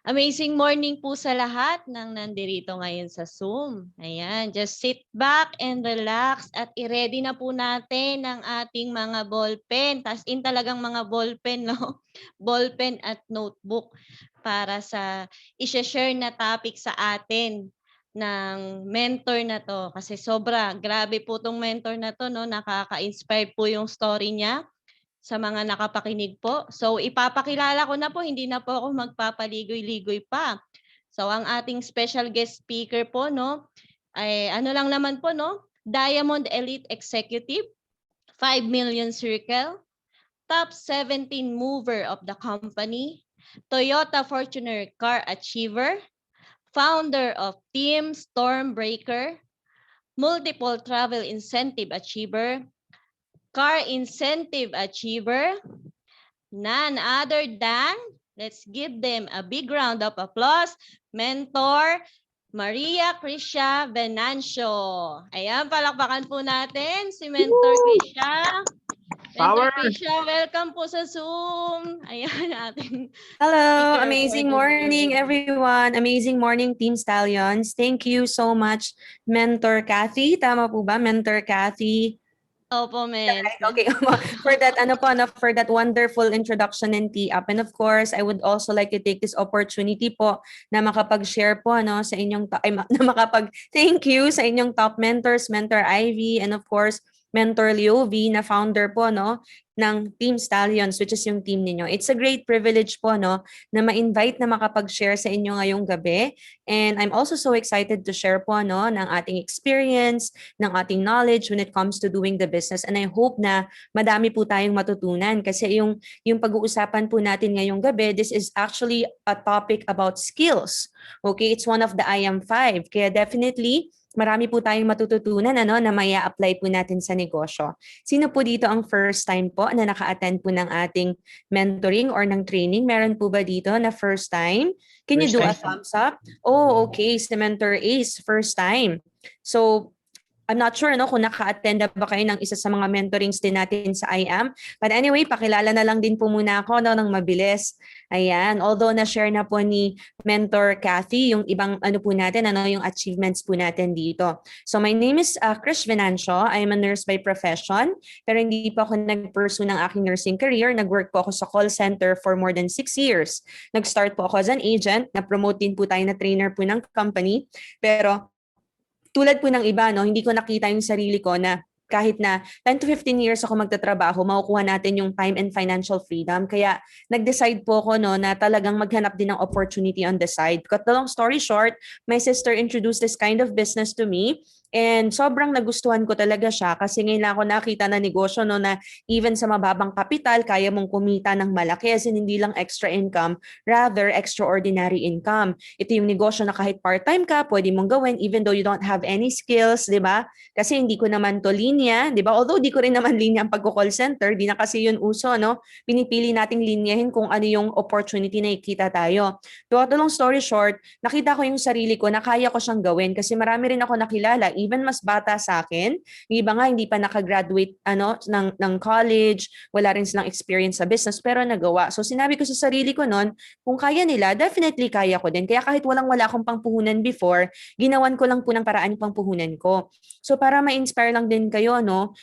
Amazing morning po sa lahat ng nandirito ngayon sa Zoom. Ayan, just sit back and relax at i-ready na po natin ang ating mga ballpen. Tas in talagang mga ballpen, no? Ballpen at notebook para sa i-share na topic sa atin ng mentor na to. Kasi sobra, grabe po tong mentor na to, no? Nakaka-inspire po yung story niya sa mga nakapakinig po. So ipapakilala ko na po, hindi na po ako magpapaligoy-ligoy pa. So ang ating special guest speaker po, no, ay ano lang naman po, no, Diamond Elite Executive, 5 million circle, top 17 mover of the company, Toyota Fortuner Car Achiever, founder of Team Stormbreaker, multiple travel incentive achiever, car incentive achiever, none other than, let's give them a big round of applause, Mentor Maria Crisha Venancio. Ayan, palakpakan po natin si Mentor Crisha. Mentor Crisha, welcome po sa Zoom. Ayan, ating Hello, speaker amazing for the morning day. everyone. Amazing morning Team Stallions. Thank you so much Mentor Kathy. Tama po ba Mentor Kathy? Opo, men. Okay, for that wonderful introduction and tee up. And of course, I would also like to take this opportunity po na makapag-share po sa inyong thank you sa inyong top mentors, Mentor Ivy, and of course, Mentor Leo V na founder po ng Team Stallions, which is yung team ninyo. It's a great privilege po na ma-invite na makapag-share sa inyo ngayong gabi. And I'm also so excited to share po ng ating experience, ng ating knowledge when it comes to doing the business. And I hope na madami po tayong matutunan kasi yung pag-uusapan po natin ngayong gabi, this is actually a topic about skills. Okay, it's one of the IM5. Kaya definitely, marami po tayong matututunan na maya apply po natin sa negosyo. Sino po dito ang first time po na naka-attend po ng ating mentoring or ng training? Meron po ba dito na first time? Can you do a thumbs up? Oh, okay. Si Mentor Ace, first time. So, I'm not sure kung naka-attend na ba kayo ng isa sa mga mentorings din natin sa IAM. But anyway, pakilala na lang din po muna ako ng mabilis. Ayan, although na-share na po ni Mentor Kathy yung ibang po natin, yung achievements po natin dito. So my name is Krish Venancio. I am a nurse by profession. Pero hindi po ako nag-pursue ng aking nursing career. Nag-work po ako sa call center for more than 6 years. Nag-start po ako as an agent. Na-promote din po tayo na trainer po ng company. Pero tulad po ng iba, hindi ko nakita yung sarili ko na kahit na 10 to 15 years ako magtatrabaho, makukuha natin yung time and financial freedom. Kaya nag-decide po ako na talagang maghanap din ng opportunity on the side. Cut the long story short, my sister introduced this kind of business to me. And sobrang nagustuhan ko talaga siya kasi ngayon lang ako nakita na negosyo na even sa mababang kapital, kaya mong kumita ng malaki as in hindi lang extra income, rather extraordinary income. Ito yung negosyo na kahit part-time ka, pwede mong gawin even though you don't have any skills, di ba? Kasi hindi ko naman to linya, di ba? Although di ko rin naman linya ang pag-call center, di na kasi yun uso, Pinipili nating linyahin kung ano yung opportunity na ikita tayo. To cut the long story short, nakita ko yung sarili ko na kaya ko siyang gawin kasi marami rin ako nakilala, even mas bata sa akin. Yung iba nga hindi pa nakagraduate ng college, wala rin silang experience sa business pero nagawa. So sinabi ko sa sarili ko noon, kung kaya nila, definitely kaya ko din. Kaya kahit wala akong pangpuhunan before, ginawan ko lang po ng paraan yung pangpuhunan ko. So para ma-inspire lang din kayo,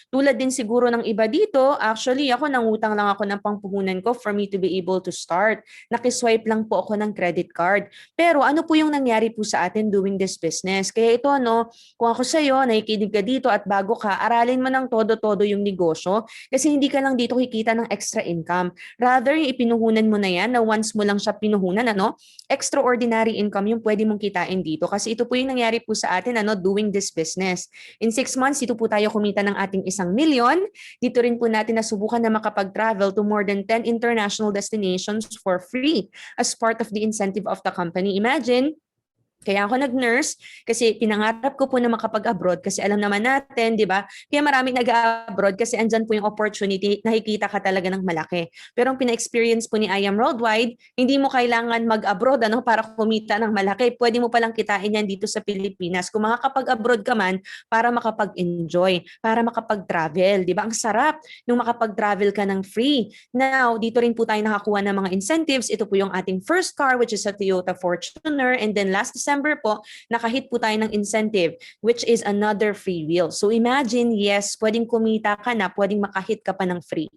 tulad din siguro ng iba dito, actually ako nangutang lang ako ng pangpuhunan ko for me to be able to start. Nakiswipe lang po ako ng credit card. Pero ano po yung nangyari po sa atin doing this business? Kaya ito, kung ako sa'yo, nakikinig ka dito at bago ka, aralin mo ng todo-todo yung negosyo kasi hindi ka lang dito kikita ng extra income. Rather, yung ipinuhunan mo na yan, na once mo lang siya pinuhunan, extraordinary income yung pwede mong kitain dito. Kasi ito po yung nangyari po sa atin, doing this business. In 6 months, dito po tayo kumita ng ating 1 million. Dito rin po natin nasubukan na makapag-travel to more than 10 international destinations for free as part of the incentive of the company. Imagine, Kaya ako nag-nurse kasi pinangarap ko po na makapag-abroad kasi alam naman natin, di ba? Kaya maraming nag-abroad kasi andyan po yung opportunity, nakikita ka talaga ng malaki. Pero ang pina-experience po ni I Am Worldwide, hindi mo kailangan mag-abroad para kumita ng malaki. Pwede mo palang kitain yan dito sa Pilipinas. Kung makakapag-abroad ka man, para makapag-enjoy, para makapag-travel. Di ba? Ang sarap nung makapag-travel ka ng free. Now, dito rin po tayo nakakuha ng mga incentives. Ito po yung ating first car, which is a Toyota Fortuner. And then last December po, nakahit po tayo ng incentive, which is another free wheel. So imagine, yes, pwedeng kumita ka na, pwedeng makahit ka pa ng free.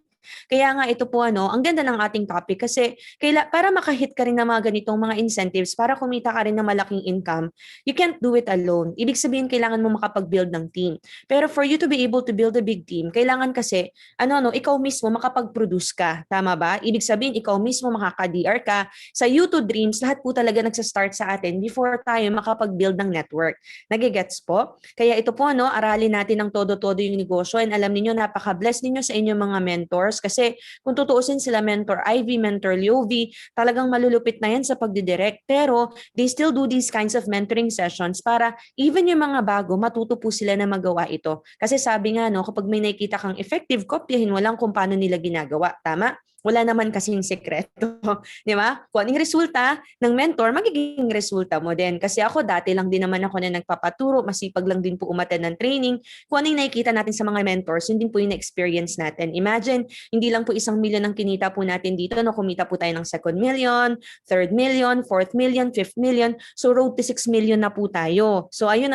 Kaya nga ito po ang ganda ng ating topic kasi para makahit ka rin ng mga ganitong mga incentives, para kumita ka rin ng malaking income, you can't do it alone. Ibig sabihin, kailangan mo makapag-build ng team. Pero for you to be able to build a big team, kailangan kasi, ikaw mismo makapag-produce ka. Tama ba? Ibig sabihin, ikaw mismo makaka-DR ka. Sa YouTube Dreams, lahat po talaga nagsa-start sa atin before tayo makapag-build ng network. Nagigets po? Kaya ito po, aralin natin ng todo-todo yung negosyo, and alam niyo napaka-bless ninyo sa inyong mga mentors kasi kung tutuusin sila Mentor Ivy, Mentor Liovi, talagang malulupit na yan sa pagdidirect. Pero they still do these kinds of mentoring sessions para even yung mga bago, matuto po sila na magawa ito. Kasi sabi nga, kapag may nakikita kang effective, kopyahin mo lang kung paano nila ginagawa. Tama? Wala naman kasing sekreto. Di ba? Kung anong resulta ng mentor, magiging resulta mo din. Kasi ako, dati lang din naman ako na nagpapaturo, masipag lang din po umattend ng training. Kung anong nakikita natin sa mga mentors, yun din po yung na-experience natin. Imagine, hindi lang po 1,000,000 ang kinita po natin dito, kumita po tayo ng 2nd million, 3rd million, 4th million, 5th million. So road to 6 million na po tayo. So ayun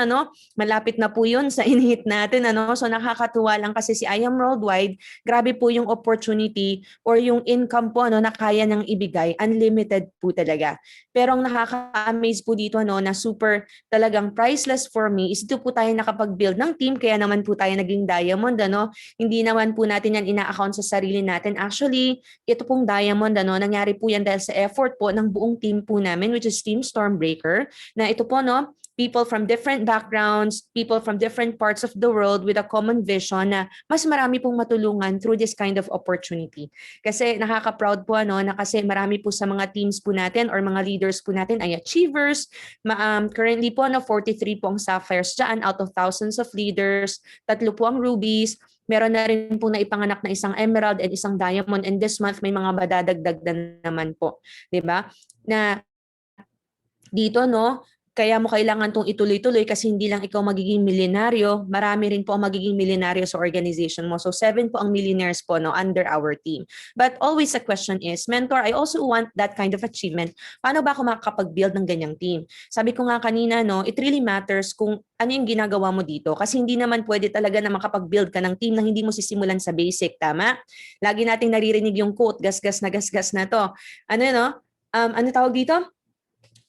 malapit na po yun sa inhit natin. So nakakatuwa lang kasi si I Am Worldwide, grabe po yung opportunity or yung income po na kaya niyang ibigay, unlimited po talaga. Pero ang nakaka-amaze po dito na super talagang priceless for me is ito po tayo nakapag-build ng team, kaya naman po tayo naging diamond. Hindi naman po natin yan ina-account sa sarili natin. Actually, ito pong diamond, nangyari po yan dahil sa effort po ng buong team po namin, which is Team Stormbreaker, na ito po people from different backgrounds, people from different parts of the world with a common vision na mas marami pong matulungan through this kind of opportunity. Kasi nakaka-proud po na kasi marami po sa mga teams po natin or mga leaders po natin ay achievers. Currently po 43 po ang sapphires dyan out of thousands of leaders, 3 po ang rubies, meron na rin po na ipanganak na isang emerald and isang diamond, and this month may mga madadagdag na naman po. 'Di ba? Na dito kaya mo kailangan tong ituloy-tuloy kasi hindi lang ikaw magiging milyonaryo, marami rin po ang magiging milyonaryo sa organization mo. So 7 po ang millionaires po under our team. But always the question is, mentor, I also want that kind of achievement. Paano ba ako makakapag-build ng ganyang team? Sabi ko nga kanina, it really matters kung ano yung ginagawa mo dito. Kasi hindi naman pwede talaga na makapag-build ka ng team na hindi mo sisimulan sa basic, tama? Lagi nating naririnig yung quote, gasgas na to. Ano tawag dito?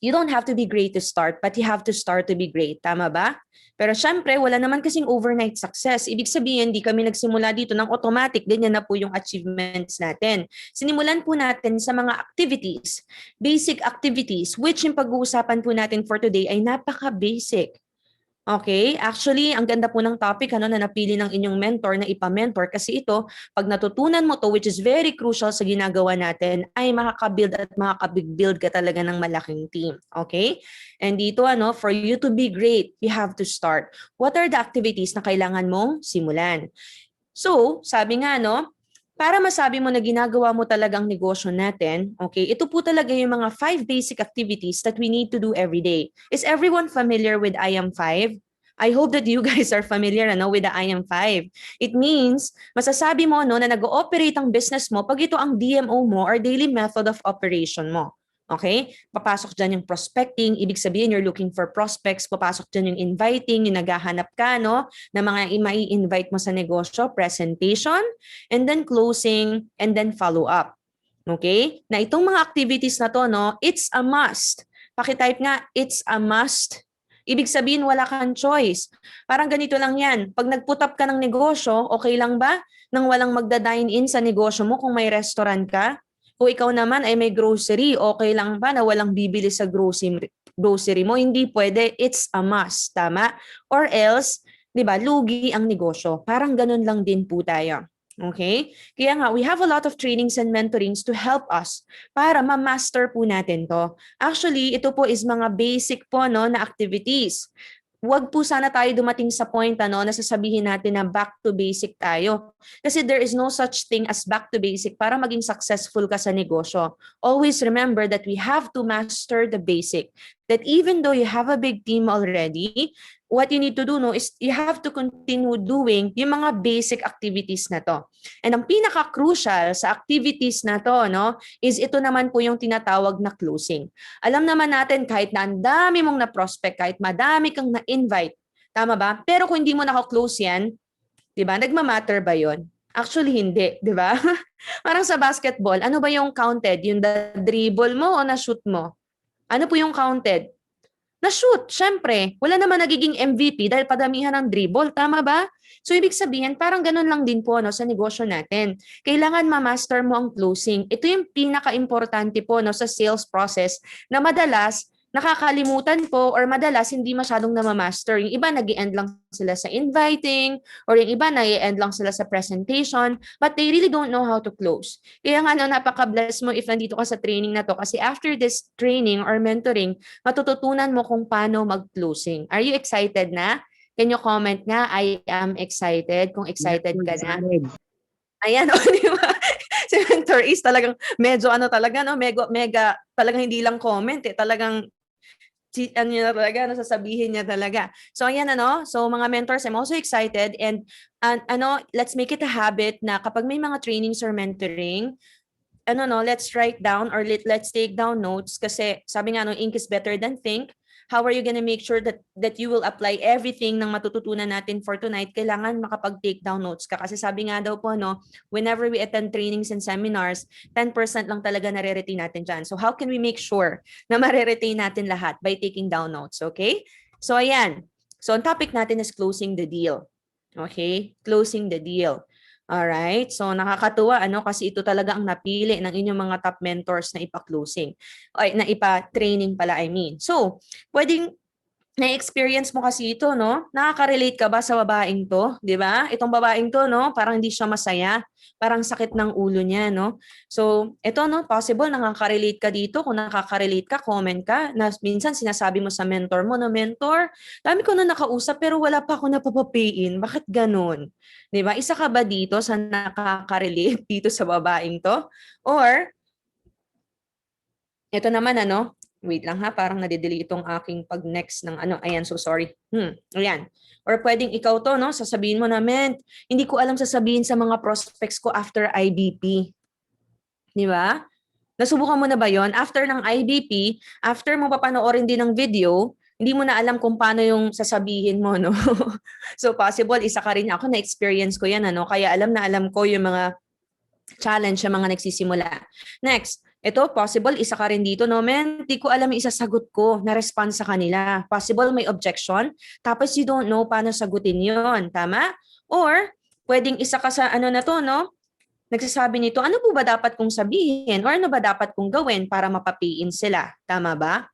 You don't have to be great to start, but you have to start to be great. Tama ba? Pero syempre, wala naman kasing overnight success. Ibig sabihin, di kami nagsimula dito ng automatic, ganyan na po yung achievements natin. Sinimulan po natin sa mga activities, basic activities, which yung pag-uusapan po natin for today ay napaka-basic. Okay, actually, ang ganda po ng topic na napili ng inyong mentor na ipa-mentor kasi ito, pag natutunan mo to, which is very crucial sa ginagawa natin, ay makaka-build at makaka-build ka talaga ng malaking team. Okay? And dito, for you to be great, you have to start. What are the activities na kailangan mong simulan? So, sabi nga, para masabi mo na ginagawa mo talagang negosyo natin, okay, ito po talaga yung mga 5 basic activities that we need to do every day. Is everyone familiar with I Am 5? I hope that you guys are familiar with the I Am 5. It means, masasabi mo na nag-ooperate ang business mo pag ito ang DMO mo or daily method of operation mo. Okay? Papasok dyan yung prospecting. Ibig sabihin, you're looking for prospects. Papasok dyan yung inviting, yung naghahanap ka, na mga mai-invite mo sa negosyo, presentation, and then closing, and then follow-up. Okay? Na itong mga activities na to, it's a must. Pakitype nga, it's a must. Ibig sabihin, wala kang choice. Parang ganito lang yan. Pag nag-put up ka ng negosyo, okay lang ba? Nang walang magda-dine-in sa negosyo mo kung may restaurant ka? Kung ikaw naman ay may grocery, okay lang ba na walang bibili sa grocery mo? Hindi pwede. It's a must. Tama? Or else, di ba, lugi ang negosyo. Parang ganun lang din po tayo. Okay? Kaya nga, we have a lot of trainings and mentorings to help us para ma-master po natin to. Actually, ito po is mga basic po no, na activities. Wag po sana tayo dumating sa point na sasabihin natin na back to basic tayo. Kasi there is no such thing as back to basic para maging successful ka sa negosyo. Always remember that we have to master the basic. That even though you have a big team already, what you need to do is you have to continue doing yung mga basic activities na to. And ang pinaka-crucial sa activities na to is ito naman po yung tinatawag na closing. Alam naman natin kahit na ang dami mong na-prospect, kahit madami kang na-invite, tama ba? Pero kung hindi mo naka-close yan, di ba? Nagmamatter ba yon? Actually, hindi, di ba? Parang sa basketball, ano ba yung counted? Yung dribble mo o na-shoot mo? Ano po yung counted? Na-shoot, syempre. Wala naman nagiging MVP dahil padamihan ng dribble, tama ba? So, ibig sabihin, parang ganun lang din po sa negosyo natin. Kailangan ma-master mo ang closing. Ito yung pinaka-importante po sa sales process na madalas nakakalimutan po or madalas hindi masyadong namamaster. Yung iba nag-i-end lang sila sa inviting or yung iba nag-i-end lang sila sa presentation but they really don't know how to close. Kaya nga napaka-bless mo if nandito ka sa training na to kasi after this training or mentoring, matututunan mo kung paano mag-closing. Are you excited na? Can you comment nga, I am excited, kung excited ka na. Ayan, di ba? Si Mentor is talagang medyo talaga, mega, talagang hindi lang comment, talagang niya talaga, sasabihin niya talaga. So, ayan, so mga mentors, I'm also excited and let's make it a habit na kapag may mga trainings or mentoring, let's write down or let's take down notes kasi sabi nga, ink is better than think. How are you gonna make sure that you will apply everything ng matututunan natin for tonight? Kailangan makapag-take down notes ka. Kasi sabi nga daw po, whenever we attend trainings and seminars, 10% lang talaga nare-retain natin dyan. So how can we make sure na mare-retain natin lahat by taking down notes, okay? So ayan. So ang topic natin is closing the deal. Okay? Closing the deal. Alright, so nakakatuwa kasi ito talaga ang napili ng inyong mga top mentors na ipa-closing. Ay, na ipa-training pala, I mean. So, pwedeng na-experience mo kasi ito, Nakaka-relate ka ba sa babaeng to? 'Di ba? Itong babaeng to, parang hindi siya masaya. Parang sakit ng ulo niya, So, ito, possible nakaka-relate ka dito. Kung nakaka-relate ka, comment ka. Na minsan sinasabi mo sa mentor mo, mentor, dami ko na nakausap pero wala pa ako napapapayin. Bakit ganun? 'Di ba? Isa ka ba dito sa nakaka-relate dito sa babaeng to? Or, ito naman, wait lang ha, parang nadidelete itong aking pag-next ng ayan, so sorry. Ayan. Or pwedeng ikaw to, sasabihin mo na, hindi ko alam sasabihin sa mga prospects ko after IBP. Di ba? Nasubukan mo na ba yon? After ng IBP, after mo papanoorin din ng video, hindi mo na alam kung paano yung sasabihin mo, So possible, isa ka rin ako, na-experience ko yan, Kaya alam na alam ko yung mga challenge sa mga nagsisimula. Next, ito, possible, isa ka rin dito, di ko alam yung isasagot ko na response sa kanila. Possible may objection, tapos you don't know paano sagutin yon, tama? Or, pwedeng isa ka sa na to, nagsasabi nito, ano po ba dapat kong sabihin? Or ano ba dapat kong gawin para mapapiin sila? Tama ba?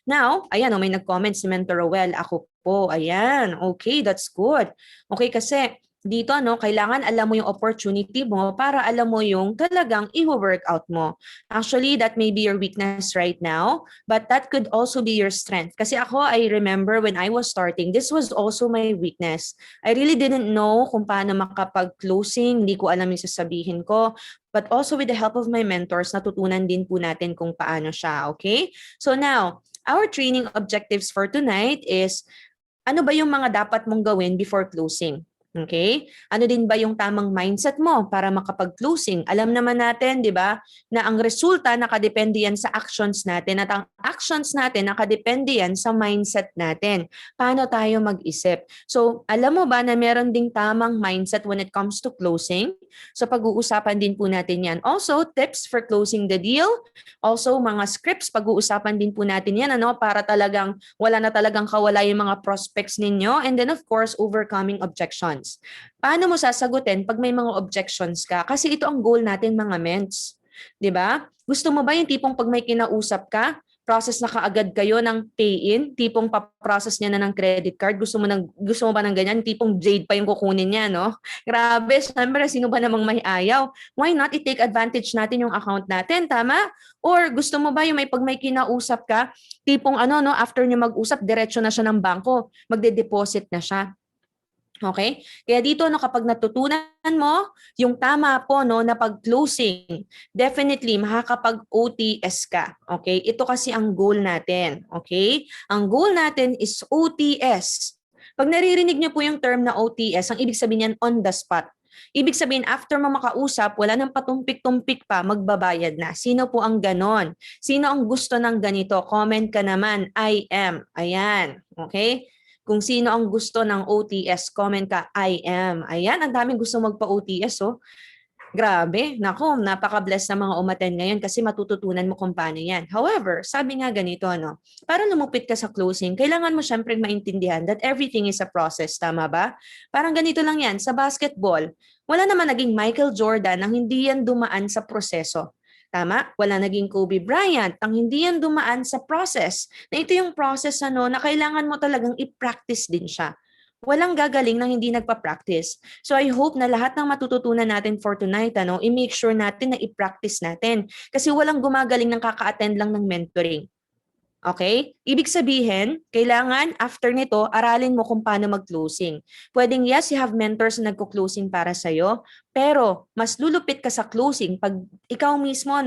Now, ayan, may nag-comment si Mentor Rowell. Ako po, ayan. Okay, that's good. Okay, kasi dito, kailangan alam mo yung opportunity mo para alam mo yung talagang i-workout mo. Actually, that may be your weakness right now, but that could also be your strength. Kasi ako, I remember when I was starting, this was also my weakness. I really didn't know kung paano makapag-closing, hindi ko alam yung sasabihin ko. But also with the help of my mentors, natutunan din po natin kung paano siya, okay? So now, our training objectives for tonight is, ano ba yung mga dapat mong gawin before closing? Okay? Ano din ba yung tamang mindset mo para makapag-closing? Alam naman natin, di ba, na ang resulta nakadepende yan sa actions natin at ang actions natin nakadepende yan sa mindset natin. Paano tayo mag-isip? So, alam mo ba na meron ding tamang mindset when it comes to closing? So, pag-uusapan din po natin yan. Also, tips for closing the deal. Also, mga scripts, pag-uusapan din po natin yan, para talagang wala na talagang kawala yung mga prospects ninyo. And then, of course, overcoming objections. Paano mo sasagutin pag may mga objections ka? Kasi ito ang goal natin mga ments. 'Di ba? Gusto mo ba yung tipong pag may kinausap ka, process na kaagad kayo ng pay-in, tipong pa-process niya na ng credit card, gusto mo ba ng ganyan, tipong Jade pa yung kukunin niya, no? Grabe, syempre, sino ba namang may ayaw? Why not i-take advantage natin yung account natin, tama? Or gusto mo ba yung pag may kinausap ka, tipong no, after niyo mag-usap, diretso na siya ng bangko, magde-deposit na siya. Okay? Kaya dito kapag natutunan mo yung tama po na pag-closing, definitely makakapag-OTS ka. Okay? Ito kasi ang goal natin. Okay? Ang goal natin is OTS. Pag naririnig niyo po yung term na OTS, ang ibig sabihin niyan on the spot. Ibig sabihin, after mo makausap, wala nang patumpik-tumpik pa, magbabayad na. Sino po ang ganon? Sino ang gusto ng ganito? Comment ka naman, I am. Ayan. Okay? Kung sino ang gusto ng OTS, comment ka, I am. Ayan, ang daming gusto magpa-OTS, oh. Grabe, nako, napaka-bless na mga umattend ngayon kasi matututunan mo kung paano yan. However, sabi nga ganito, para lumupit ka sa closing, kailangan mo syempre maintindihan that everything is a process, tama ba? Parang ganito lang yan, sa basketball, wala naman naging Michael Jordan nang hindi yan dumaan sa proseso. Tama? Wala naging Kobe Bryant ang hindi yan dumaan sa process. Na ito yung process na kailangan mo talagang i-practice din siya. Walang gagaling nang hindi nagpa-practice. So I hope na lahat ng matututunan natin for tonight, i-make sure natin na i-practice natin. Kasi walang gumagaling ng kaka-attend lang ng mentoring. Okay? Ibig sabihin, kailangan after nito, aralin mo kung paano mag-closing. Pwedeng yes, you have mentors na nagko-closing para sa'yo, pero mas lulupit ka sa closing pag ikaw mismo,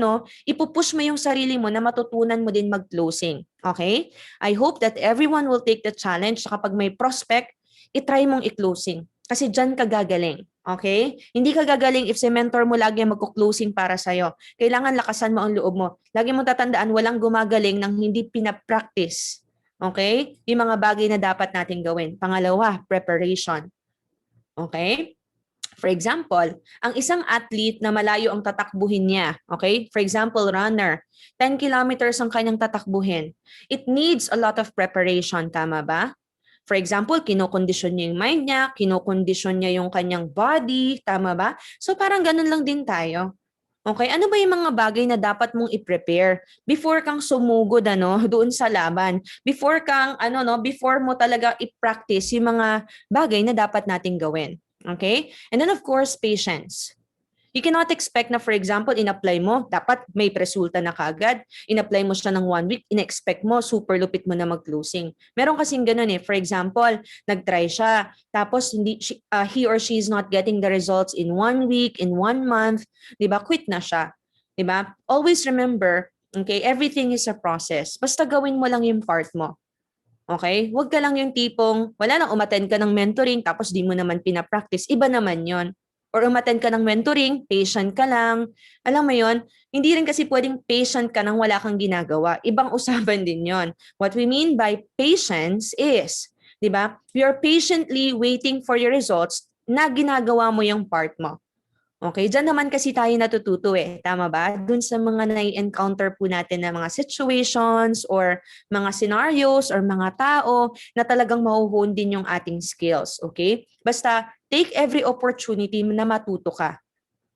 ipupush mo yung sarili mo na matutunan mo din mag-closing. Okay? I hope that everyone will take the challenge na kapag may prospect, itry mong i-closing. Kasi dyan ka gagaling. Okay? Hindi ka gagaling if si mentor mo lagi magko-closing para sa'yo. Kailangan lakasan mo ang loob mo. Lagi mo tatandaan, walang gumagaling nang hindi pinapractice. Okay? Yung mga bagay na dapat natin gawin. Pangalawa, preparation. Okay? For example, ang isang athlete na malayo ang tatakbuhin niya, okay? For example, runner, 10 kilometers ang kanyang tatakbuhin. It needs a lot of preparation, tama ba? For example, kinokondisyon niya yung mind niya, kinokondisyon niya yung kanyang body, tama ba? So parang ganun lang din tayo. Okay, ano ba yung mga bagay na dapat mong i-prepare before kang sumugod doon sa laban? Before kang before mo talaga i-practice yung mga bagay na dapat nating gawin. Okay? And then of course, patience. You cannot expect na, for example, in-apply mo, dapat may resulta na kaagad. In-apply mo siya ng 1 week, in-expect mo, super lupit mo na mag-closing. Meron kasing ganun For example, nag-try siya, tapos he or she is not getting the results in 1 week, in 1 month, di ba? Quit na siya. Di ba? Always remember, okay, everything is a process. Basta gawin mo lang yung part mo. Okay? Huwag ka lang yung tipong, wala nang umattend ka ng mentoring, tapos di mo naman pinapractice. Iba naman yon. Or umattend ka ng mentoring, patient ka lang. Alam mo yon, hindi rin kasi pwedeng patient ka nang wala kang ginagawa. Ibang usapan din yon. What we mean by patience is, di ba, you're patiently waiting for your results na ginagawa mo yung part mo. Okay, dyan naman kasi tayo natututo tama ba? Dun sa mga nai-encounter po natin na mga situations or mga scenarios or mga tao na talagang mahuhon din yung ating skills, okay? Basta take every opportunity na matuto ka.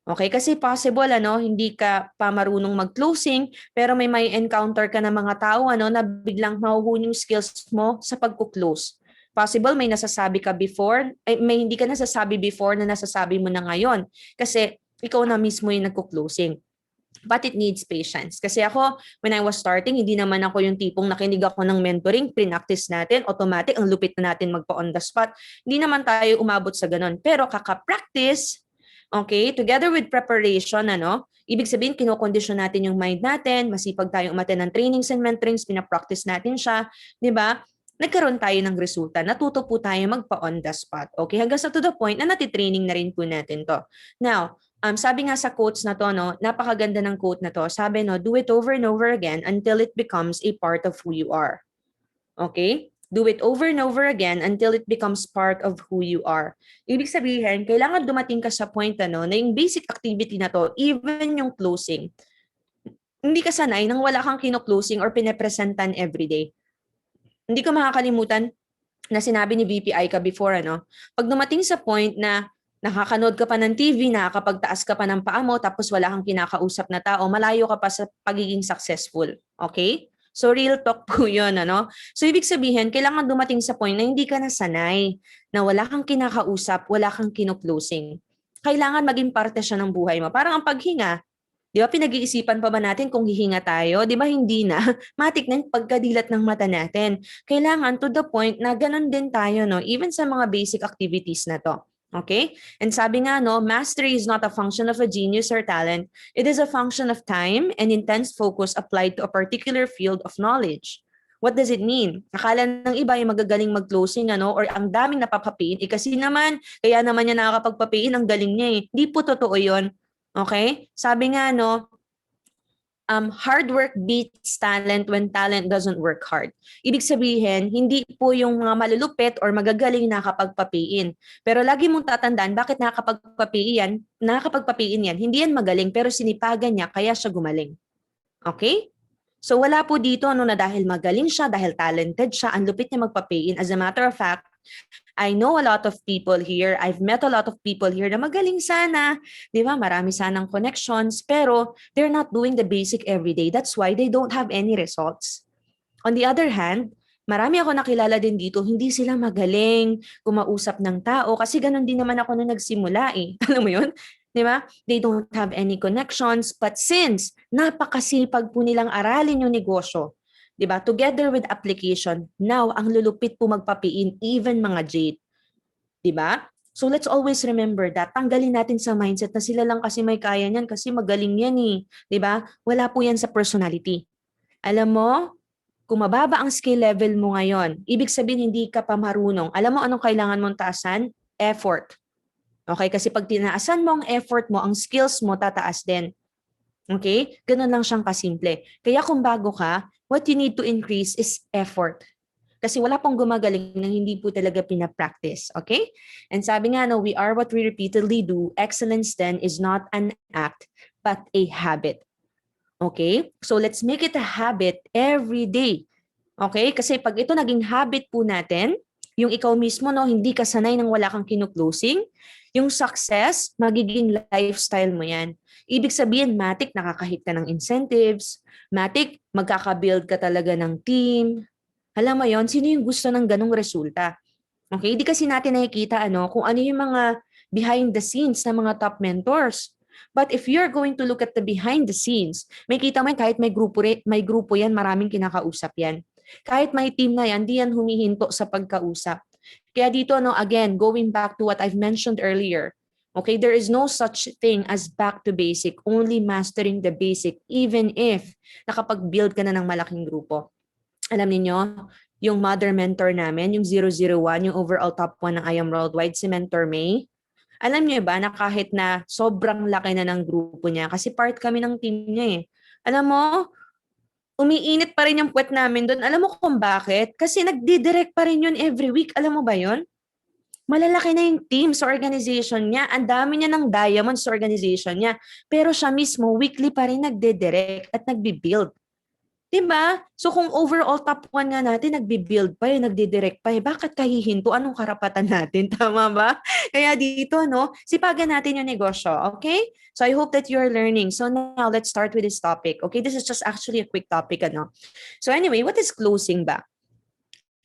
Okay, kasi possible hindi ka pa marunong mag-closing pero may encounter ka na mga tao na biglang mahuhon yung skills mo sa pagko-close. Possible may nasasabi ka before, may hindi ka nasasabi before na nasasabi mo na ngayon kasi ikaw na mismo yung nagko-closing. But it needs patience. Kasi ako, when I was starting, hindi naman ako yung tipong nakinig ako ng mentoring, practice natin, automatic, ang lupit na natin magpa-on the spot. Hindi naman tayo umabot sa ganun. Pero kaka-practice, okay, together with preparation, ibig sabihin, kinokondisyon natin yung mind natin, masipag tayong umattend ng trainings and mentorings, pinapractice natin siya, di ba? Nagkaroon tayo ng resulta. Natuto po tayo magpa-on the spot. Okay, hanggang sa to the point na natitraining na rin po natin to. Now, sabi nga sa quotes na to, napakaganda ng quote na to. Sabi, do it over and over again until it becomes a part of who you are. Okay? Do it over and over again until it becomes part of who you are. Ibig sabihin, kailangan dumating ka sa point na yung basic activity na to, even yung closing, hindi ka sanay nang wala kang kino-closing or pinepresentan everyday. Hindi ko makakalimutan na sinabi ni VPI ka before, pag dumating sa point na nakakanood ka pa ng TV, nakakapagtaas ka pa ng paa mo, tapos wala kang kinakausap na tao, malayo ka pa sa pagiging successful. Okay? So real talk po yun, ano? So ibig sabihin, kailangan dumating sa point na hindi ka nasanay, na wala kang kinakausap, wala kang kino-closing. Kailangan maging parte siya ng buhay mo. Parang ang paghinga, di ba pinag-iisipan pa ba natin kung hihinga tayo? Di ba hindi na? Matik na yung pagkadilat ng mata natin. Kailangan to the point na ganun din tayo, no? Even sa mga basic activities na to. Okay? And sabi nga, no, mastery is not a function of a genius or talent. It is a function of time and intense focus applied to a particular field of knowledge. What does it mean? Akala ng iba yung magagaling mag-closing, ano, or ang daming napapapain, kasi naman, kaya naman niya nakakapagpapain, ang galing niya eh. Hindi po totoo yun. Okay? Sabi nga, no, hard work beats talent when talent doesn't work hard. Ibig sabihin, hindi po yung mga malulupit or magagaling nakakapagpapiin. Pero lagi mong tatandaan, bakit nakakapagpapiin yan? Hindi yan magaling, pero sinipagan niya, kaya siya gumaling. Okay? So wala po dito na dahil magaling siya, dahil talented siya, ang lupit niya magpapiin. As a matter of fact, I know a lot of people here. I've met a lot of people here na magaling sana. Di ba? Marami sanang connections, pero they're not doing the basic everyday. That's why they don't have any results. On the other hand, marami ako nakilala din dito, hindi sila magaling kumausap ng tao kasi ganun din naman ako na nagsimula eh. Alam mo yun? Di ba? They don't have any connections, but since napakasipag po nilang aralin yung negosyo, diba? Together with application, now ang lulupit po magpapiin, even mga jade. Diba? So let's always remember that. Tanggalin natin sa mindset na sila lang kasi may kaya niyan kasi magaling yan eh. Diba? Wala po yan sa personality. Alam mo, kung mababa ang skill level mo ngayon, ibig sabihin hindi ka pa marunong. Alam mo anong kailangan mong taasan? Effort. Okay? Kasi pag tinaasan mo ang effort mo, ang skills mo tataas din. Okay? Ganun lang siyang kasimple. Kaya kung bago ka, what you need to increase is effort. Kasi wala pong gumagaling na hindi po talaga pinapractice. Okay? And sabi nga, no, we are what we repeatedly do. Excellence then is not an act, but a habit. Okay? So let's make it a habit every day. Okay? Kasi pag ito naging habit po natin, yung ikaw mismo, no, hindi ka sanay nang wala kang kinu-closing, yung success, magiging lifestyle mo yan. Ibig sabihin, matik, nakakahit ka ng incentives, matik, magkakabuild ka talaga ng team. Alam mo yon, sino yung gusto ng ganong resulta? Okay, hindi kasi natin nakikita kung ano yung mga behind the scenes ng mga top mentors. But if you're going to look at the behind the scenes, may kita mo yan, kahit may grupo yan, maraming kinakausap yan. Kahit may team na yan, di yan humihinto sa pagkausap. Kaya dito, again, going back to what I've mentioned earlier, okay, there is no such thing as back to basic, only mastering the basic, even if nakapag-build ka na ng malaking grupo. Alam niyo, yung mother mentor namin, yung 001, yung overall top 1 ng I Am Worldwide, si Mentor May, alam niyo ba na kahit na sobrang laki na ng grupo niya, kasi part kami ng team niya eh. Alam mo, umiinit pa rin yung puwet namin doon. Alam mo kung bakit? Kasi nagdidirect pa rin yun every week. Alam mo ba yun? Malalaki na yung team sa organization niya. Ang dami niya ng diamonds sa organization niya. Pero siya mismo, weekly pa rin nagdidirect at nagbibuild. Diba? So kung overall top 1 nga natin, nagbibuild pa nagdidirect pa bakit kahihinto? Anong karapatan natin? Tama ba? Kaya dito, sipagan natin yung negosyo. Okay? So I hope that you're learning. So now, let's start with this topic. Okay? This is just actually a quick topic. So anyway, what is closing ba?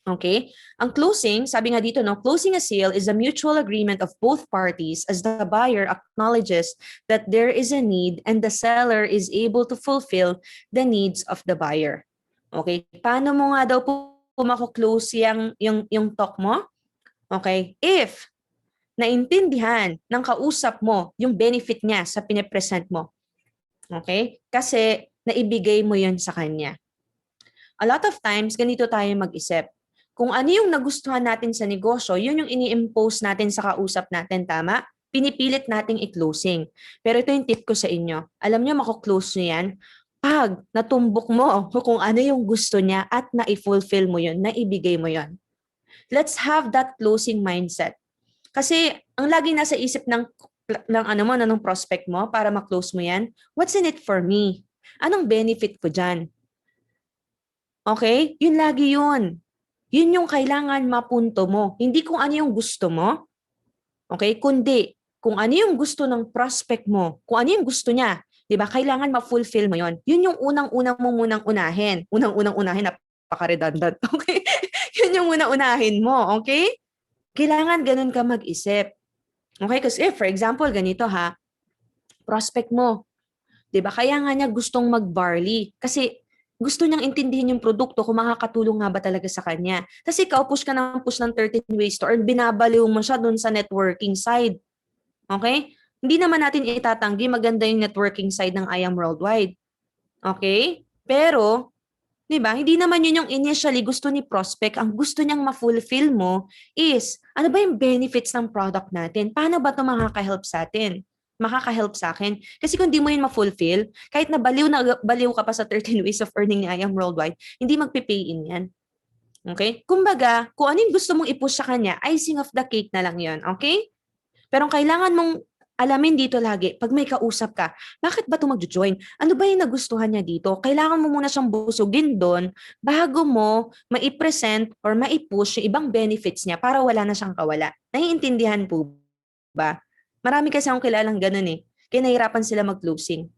Okay? Ang closing, sabi nga dito, closing a sale is a mutual agreement of both parties as the buyer acknowledges that there is a need and the seller is able to fulfill the needs of the buyer. Okay? Paano mo nga daw po mako-close yung talk mo? Okay? If naintindihan ng kausap mo yung benefit niya sa pinipresent mo. Okay? Kasi naibigay mo yun sa kanya. A lot of times, ganito tayo mag-isip. Kung ano yung nagustuhan natin sa negosyo, yun yung ini-impose natin sa kausap natin, tama? Pinipilit nating i-closing. Pero ito yung tip ko sa inyo. Alam niyo, mako-close niyo yan pag natumbok mo kung ano yung gusto niya at na-fulfill mo yun, naibigay mo yun. Let's have that closing mindset. Kasi ang laging nasa isip ng prospect mo para ma-close mo yan, what's in it for me? Anong benefit ko dyan? Okay? Yun lagi yun. Yun yung kailangan mapunto mo. Hindi kung ano yung gusto mo, okay? Kundi kung ano yung gusto ng prospect mo, kung ano yung gusto niya. 'Di ba? Kailangan ma-fulfill mo 'yon. 'Yun yung unang-unang mo munang unahin. Unang-unang unahin, napaka-redundant. Okay? 'Yun yung unang-unahin mo, okay? Kailangan ganun ka mag-isip. Okay? Kasi for example, ganito ha, prospect mo, 'di ba? Kaya nga niya gustong mag-barley kasi gusto niyang intindihin yung produkto kung makakatulong nga ba talaga sa kanya. Kasi ikaw push ng 13 ways to earn, binabaliw mo siya dun sa networking side. Okay? Hindi naman natin itatanggi maganda yung networking side ng I Am Worldwide. Okay? Pero, 'di ba? Hindi naman yun yung initially gusto ni prospect. Ang gusto niyang ma-fulfill mo is ano ba yung benefits ng product natin? Paano ba 'to makaka-help sa atin? Makaka-help sa akin. Kasi kung di mo yun ma-fulfill, kahit na baliw ka pa sa 13 ways of earning ni I Am Worldwide, hindi magpe-pay in yan. Okay? Kumbaga, kung ano yung gusto mong i-push sa kanya, icing of the cake na lang yun. Okay? Pero ang kailangan mong alamin dito lagi, pag may kausap ka, bakit ba ito mag-join? Ano ba yung nagustuhan niya dito? Kailangan mo muna siyang busugin doon bago mo mai-present or mai-push yung ibang benefits niya para wala na siyang kawala. Naiintindihan po ba? Marami kasi akong kilalang ganun eh. Kaya nahihirapan sila mag-closing.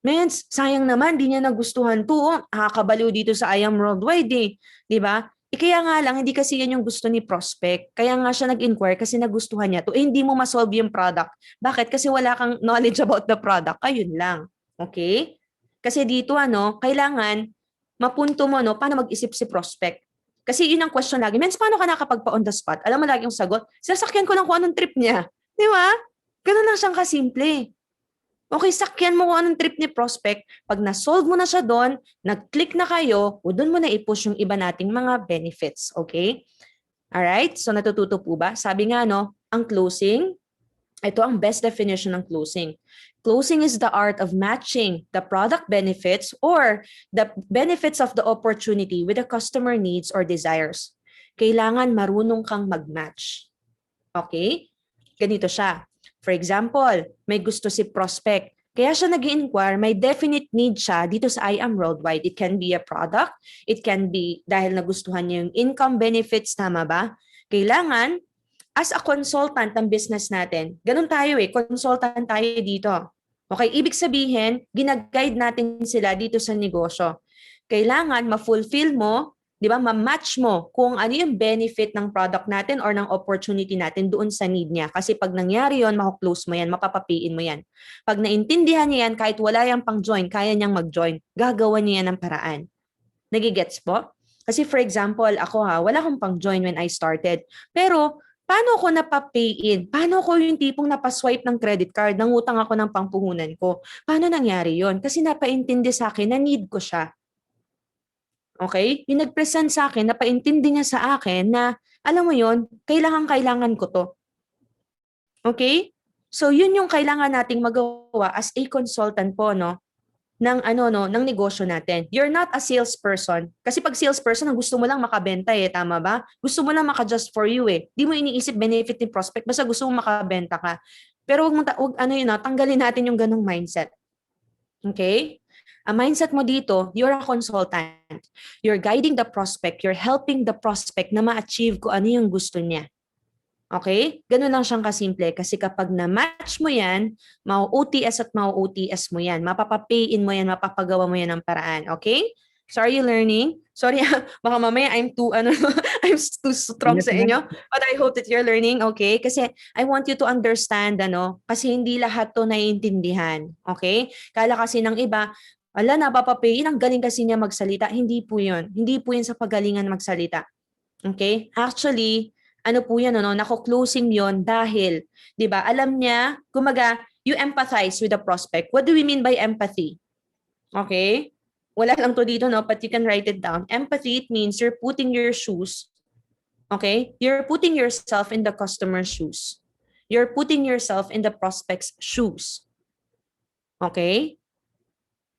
Mens, sayang naman, di niya nagustuhan to. Nakakabaliw dito sa I Am Worldwide eh. Di ba? Kaya nga lang, hindi kasi yan yung gusto ni prospect. Kaya nga siya nag-inquire kasi nagustuhan niya to. Hindi mo masolve yung product. Bakit? Kasi wala kang knowledge about the product. Ayun lang. Okay? Kasi dito, kailangan mapunto mo, paano mag-isip si prospect. Kasi yun ang question lagi. Mens, paano ka nakapagpa on the spot? Alam mo lagi yung sagot? Sasakyan ko lang kung anong trip niya. Di ba? Ganun lang siyang kasimple. Okay, sakyan mo kung anong trip ni prospect. Pag na-solve mo na siya doon, nag-click na kayo, o doon mo na i-push yung iba nating mga benefits. Okay? Alright? So natututo po ba? Sabi nga, ang closing, ito ang best definition ng closing. Closing is the art of matching the product benefits or the benefits of the opportunity with the customer needs or desires. Kailangan marunong kang mag-match. Okay? Ganito siya. For example, may gusto si prospect. Kaya siya nag-inquire, may definite need siya dito sa I Am Worldwide. It can be a product, it can be dahil nagustuhan niya yung income benefits, tama ba? Kailangan, as a consultant ng business natin, ganun tayo consultant tayo dito. Okay, ibig sabihin, ginag-guide natin sila dito sa negosyo. Kailangan ma-fulfill mo, 'di ba, ma-match mo kung ano yung benefit ng product natin or ng opportunity natin doon sa need niya. Kasi pag nangyari yon, mako-close mo yan, mapapapiin mo yan. Pag naintindihan niya yan, kahit wala yang pang-join, kaya niyang mag-join. Gagawa niya yan ng paraan. Nagigets po? Kasi for example, ako wala akong pang-join when I started. Pero paano ako napapay in? Paano ako yung tipong napaswipe ng credit card, nangutang ako ng pangpuhunan ko? Paano nangyari yon? Kasi napaintindi sa akin na need ko siya. Okay? Yung nag-present sa akin, napaintindi niya sa akin na, alam mo yon, kailangan ko to. Okay? So, yun yung kailangan nating magawa as a consultant po, ng ng negosyo natin. You're not a salesperson. Kasi pag salesperson, ang gusto mo lang makabenta tama ba? Gusto mo lang maka-just for you Di mo iniisip benefit ni prospect, basta gusto mo makabenta ka. Pero tanggalin natin yung ganong mindset. Okay? Ang mindset mo dito, you're a consultant. You're guiding the prospect. You're helping the prospect na ma-achieve kung ano yung gusto niya. Okay? Ganun lang siyang kasimple. Kasi kapag na-match mo yan, mau-OTS at mau-OTS mo yan. Mapapapay-in mo yan, mapapagawa mo yan ng paraan. Okay? So are you learning? Sorry, baka mamaya I'm too strong sa inyo. But I hope that you're learning, okay? Kasi I want you to understand, kasi hindi lahat to naiintindihan. Okay? Kala kasi ng iba, napapapayin, ang galing kasi niya magsalita. Hindi po yun. Hindi po yun sa pagalingan magsalita. Okay? Actually, ano po yan, nako-closing yon dahil, di ba, alam niya, kumaga, you empathize with the prospect. What do we mean by empathy? Okay? Wala lang to dito, but you can write it down. Empathy, it means you're putting your shoes, okay? You're putting yourself in the customer's shoes. You're putting yourself in the prospect's shoes. Okay?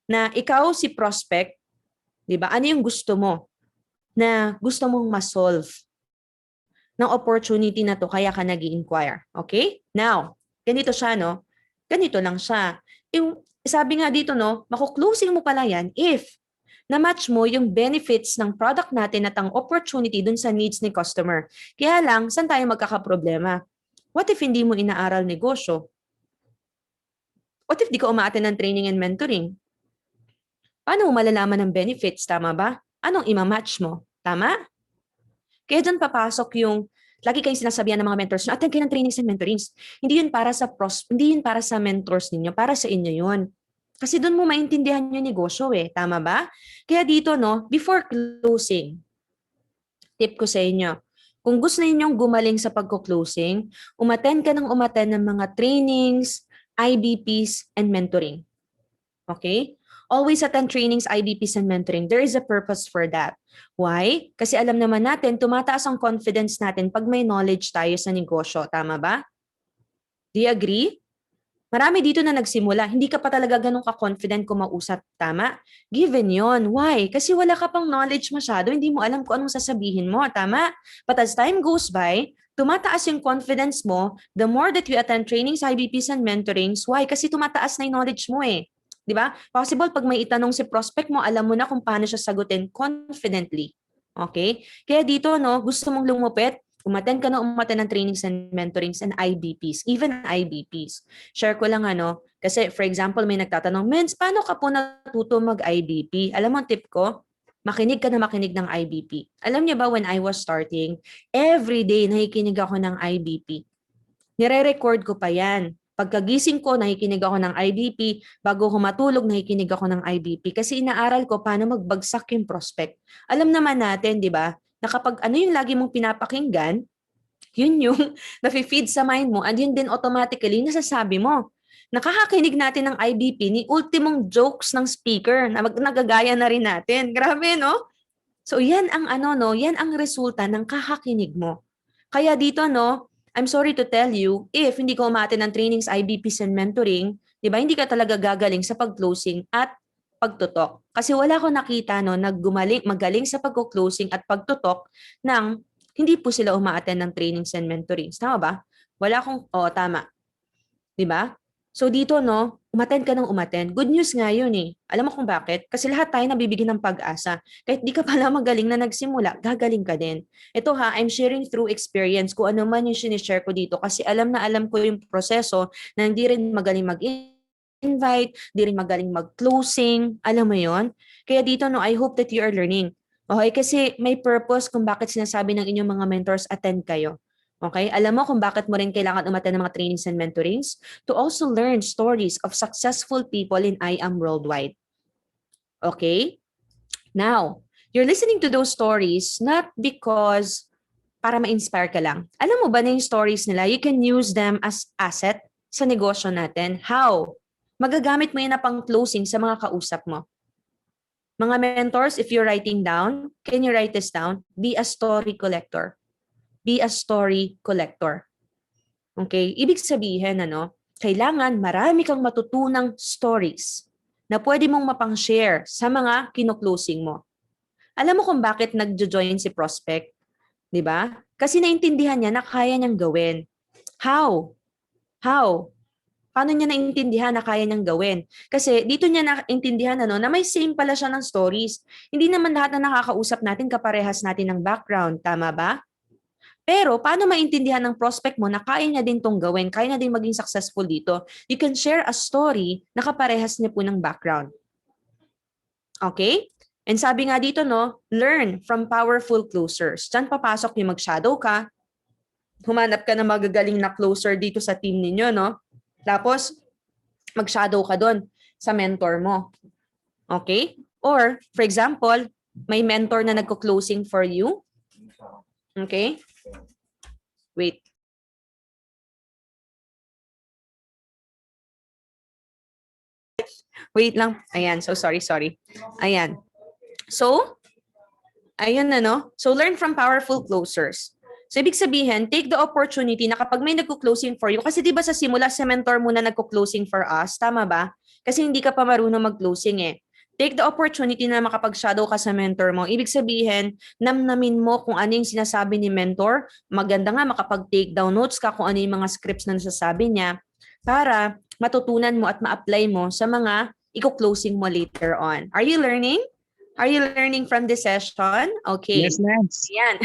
Na ikaw si prospect, di ba? Ano yung gusto mo? Na gusto mong ma-solve ng opportunity na to, kaya ka nag-i-inquire. Okay? Now, ganito siya, Ganito lang siya. Sabi nga dito, mako-closing mo pala yan if na-match mo yung benefits ng product natin at ang opportunity dun sa needs ni customer. Kaya lang, saan tayo magkakaproblema? What if hindi mo inaaral negosyo? What if di ka umaattend ng training and mentoring? Paano mo malalaman ng benefits? Tama ba? Anong ima-match mo? Tama? Kaya dyan papasok yung lagi kayong sinasabihan ng mga mentors nyo, attend kayo ng trainings and mentorings. Hindi yun para sa mentors ninyo, para sa inyo yun. Kasi doon mo maintindihan yung negosyo eh. Tama ba? Kaya dito, no, before closing, tip ko sa inyo, kung gusto ninyong gumaling sa pagko-closing, umattend ka ng mga trainings, IBPs, and mentoring. Okay? Always attend trainings, IBPs, and mentoring. There is a purpose for that. Why? Kasi alam naman natin, tumataas ang confidence natin pag may knowledge tayo sa negosyo. Tama ba? Do you agree? Marami dito na nagsimula, hindi ka pa talaga ganun ka-confident kumausap. Tama? Given yon. Why? Kasi wala ka pang knowledge masyado, hindi mo alam kung anong sasabihin mo. Tama? But as time goes by, tumataas yung confidence mo the more that you attend trainings, IBPs, and mentorings. Why? Kasi tumataas na yung knowledge mo eh. Di ba? Possible pag may itanong si prospect mo, alam mo na kung paano siya sagutin confidently. Okay? Kaya dito, no, gusto mong lumupit, umattend ng trainings and mentorings and IBPs, even IBPs. Share ko lang kasi for example, may nagtatanong, Mens, paano ka po natuto mag-IBP? Alam mo ang tip ko? Makinig ka na makinig ng IBP. Alam niyo ba when I was starting, every day nakikinig ako ng IBP. Nire-record ko pa yan. Pagkagising ko, nakikinig ako ng IBP. Bago ko matulog, nakikinig ako ng IBP. Kasi inaaral ko paano magbagsak yung prospect. Alam naman natin, di ba, na kapag ano yung lagi mong pinapakinggan, yun yung nafe-feed sa mind mo and yun din automatically nasasabi mo. Nakakakinig natin ng IBP ni ultimong jokes ng speaker na nagagaya na rin natin. Grabe, no? So yan ang yan ang resulta ng kakakinig mo. Kaya dito, I'm sorry to tell you, if hindi ka umaattend ng trainings, IBPs, and mentoring, di ba, hindi ka talaga gagaling sa pag-closing at pagtutok. Kasi wala ko nakita magaling sa pag-closing at pagtutok ng hindi po sila umaattend ng trainings and mentorings. Tama ba? Wala akong, tama. Di ba? So dito, umattend ka ng umattend. Good news nga yun eh. Alam mo kung bakit? Kasi lahat tayo nabibigyan ng pag-asa. Kahit di ka pala magaling na nagsimula, gagaling ka din. Ito I'm sharing through experience kung ano man yung sinishare ko dito kasi alam na alam ko yung proseso na hindi rin magaling mag-invite, di rin magaling mag-closing. Alam mo yon? Kaya dito, I hope that you are learning. Okay? Kasi may purpose kung bakit sinasabi ng inyong mga mentors, attend kayo. Okay? Alam mo kung bakit mo rin kailangan umattend ng mga trainings and mentorings? To also learn stories of successful people in IAM worldwide. Okay? Now, you're listening to those stories not because para ma-inspire ka lang. Alam mo ba na yung stories nila, you can use them as asset sa negosyo natin. How? Magagamit mo yan na pang closing sa mga kausap mo. Mga mentors, if you're writing down, can you write this down? Be a story collector. Be a story collector. Okay? Ibig sabihin, kailangan marami kang matutunang stories na pwede mong mapang-share sa mga kino-closing mo. Alam mo kung bakit nagjo-join si prospect? Di ba? Kasi naintindihan niya na kaya niyang gawin. How? How? Paano niya naintindihan na kaya niyang gawin? Kasi dito niya naintindihan na may same pala siya ng stories. Hindi naman lahat na nakakausap natin kaparehas natin ng background. Tama ba? Pero paano maintindihan ng prospect mo na kaya niya din tong gawin, kaya niya din maging successful dito? You can share a story na kaparehas niya po ng background. Okay? And sabi nga dito, learn from powerful closers. Diyan papasok yung mag-shadow ka, humanap ka ng magagaling na closer dito sa team ninyo, Tapos, mag-shadow ka doon sa mentor mo. Okay? Or, for example, may mentor na nagko-closing for you. Okay? Wait. Wait lang. Ayan. So, sorry. Ayan. So, ayun So, learn from powerful closers. So, ibig sabihin, take the opportunity na kapag may nagko-closing for you, kasi di ba sa simula, sa mentor muna nagko-closing for us, tama ba? Kasi hindi ka pa marunong mag-closing eh. Take the opportunity na makapag-shadow ka sa mentor mo. Ibig sabihin, namnamin mo kung ano yung sinasabi ni mentor. Maganda nga makapag-take down notes ka kung ano yung mga scripts na nasasabi niya para matutunan mo at ma-apply mo sa mga i-closing mo later on. Are you learning? Are you learning from this session? Okay. Yes, ma'am. Yan.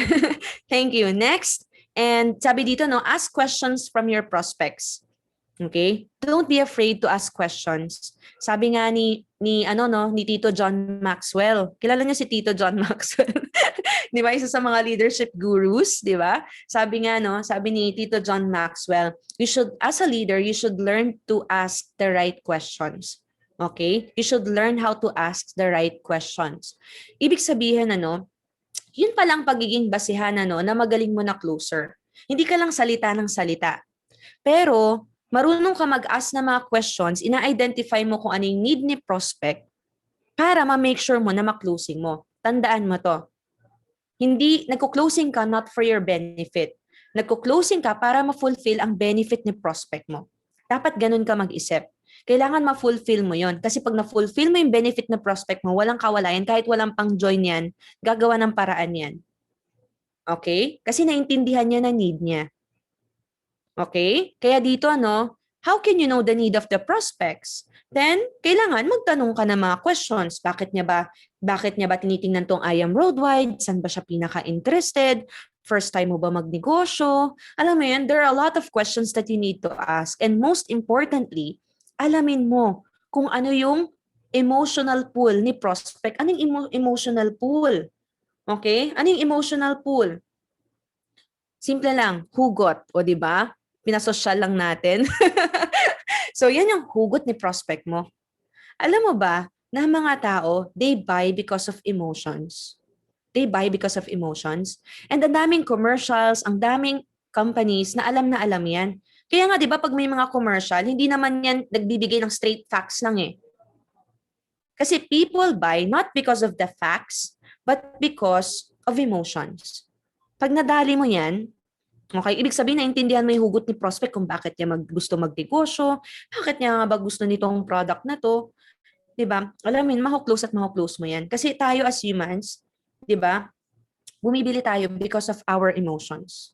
Thank you. Next. And sabi dito, ask questions from your prospects. Okay? Don't be afraid to ask questions. Sabi nga ni Tito John Maxwell. Kilala niyo si Tito John Maxwell? 'Di ba? Isa sa mga leadership gurus, 'di ba? Sabi ni Tito John Maxwell, as a leader, you should learn to ask the right questions. Okay? You should learn how to ask the right questions. Ibig sabihin yun palang pagiging basihan na magaling mo na closer. Hindi ka lang salita ng salita. Pero marunong ka mag-ask ng mga questions, ina-identify mo kung ano yung need ni prospect para ma-make sure mo na ma-closing mo. Tandaan mo to. Hindi, nagko-closing ka not for your benefit. Nagko-closing ka para ma-fulfill ang benefit ni prospect mo. Dapat ganun ka mag-isip. Kailangan ma-fulfill mo yon. Kasi pag na-fulfill mo yung benefit ng prospect mo, walang kawalayan, kahit walang pang-join yan, gagawa ng paraan yan. Okay? Kasi naintindihan niya na need niya. Okay? Kaya dito, how can you know the need of the prospects? Then, kailangan magtanong ka ng mga questions. Bakit niya ba tinitingnan tong I Am Worldwide? Saan ba siya pinaka-interested? First time mo ba magnegosyo? Alam mo yan, there are a lot of questions that you need to ask. And most importantly, alamin mo kung ano yung emotional pool ni prospect. Anong emotional pool? Okay? Ano yung emotional pool? Simple lang, hugot, o di ba? Pinasosyal lang natin. So, yan yung hugot ni prospect mo. Alam mo ba, na mga tao, they buy because of emotions. They buy because of emotions. And ang daming commercials, ang daming companies na alam yan. Kaya nga, di ba, pag may mga commercial, hindi naman yan nagbibigay ng straight facts lang eh. Kasi people buy not because of the facts, but because of emotions. Pag nadali mo yan, okay, ibig sabihin naintindihan mo yung hugot ni prospect kung bakit niya gusto magnegosyo, bakit niya nga ba gusto nitong product na to, 'di ba? Alam mo, close mo yan. Kasi tayo as humans, 'di ba? Bumibili tayo because of our emotions.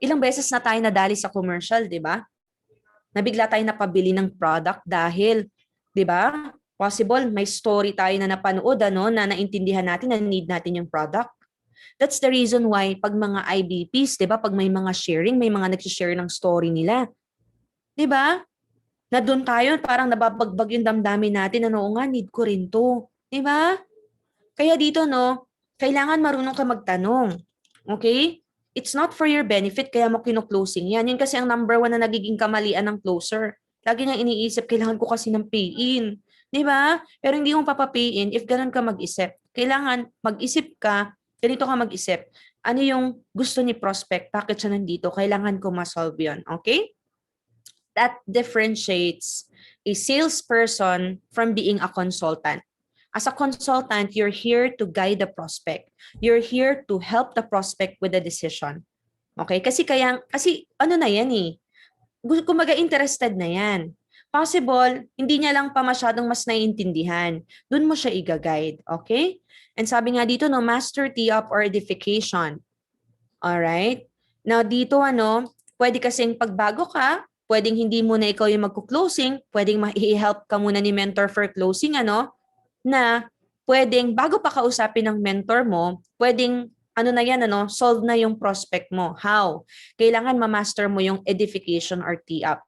Ilang beses na tayo nadali sa commercial, 'di ba? Nabigla tayo napabili ng product dahil, 'di ba? Possible may story tayo na napanood na naintindihan natin na need natin yung product. That's the reason why pag mga IBPs, 'di ba, pag may mga sharing, may mga nagsi-share ng story nila. 'Di ba? Na doon tayo parang nababagbag yung damdamin natin na nga need ko rin 'to. 'Di ba? Kaya dito kailangan marunong ka magtanong. Okay? It's not for your benefit kaya mo kino-closing yan. Yun kasi ang number 1 na nagiging kamalian ng closer. Lagi niyang iniisip, kailangan ko kasi ng pay-in. 'Di ba? Pero hindi mo papa-pay-in if ganun ka mag-isip. Kailangan mag-isip ka, ganito ka mag-isip. Ano yung gusto ni prospect? Bakit siya nandito? Kailangan ko ma-solve yun. Okay? That differentiates a salesperson from being a consultant. As a consultant, you're here to guide the prospect. You're here to help the prospect with the decision. Okay? Kasi ano na yan eh. Kumbaga interested na yan. Possible, hindi niya lang pa masyadong mas naiintindihan. Doon mo siya i-guide. Okay? And sabi nga dito, master tee-up or edification. Alright? Now dito, pwede kasing pagbago ka, pwedeng hindi muna ikaw yung magko-closing, pwedeng ma-help ka muna ni mentor for closing, na pwedeng bago pa kausapin ng mentor mo, pwedeng solve na yung prospect mo. How? Kailangan ma-master mo yung edification or tee-up.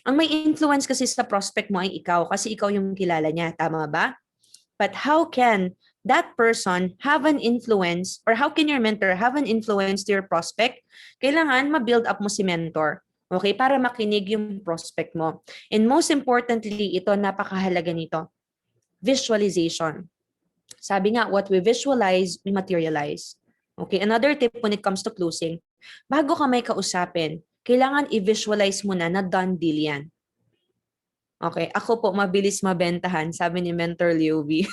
Ang may influence kasi sa prospect mo ay ikaw kasi ikaw yung kilala niya. Tama ba? But how can that person have an influence or how can your mentor have an influence to your prospect? Kailangan ma-build up mo si mentor. Okay? Para makinig yung prospect mo. And most importantly, ito, napakahalaga nito. Visualization. Sabi nga, what we visualize, we materialize. Okay? Another tip when it comes to closing, bago ka may kausapin, kailangan i-visualize mo na done deal yan. Okay, ako po mabilis mabentahan, sabi ni Mentor Leo V.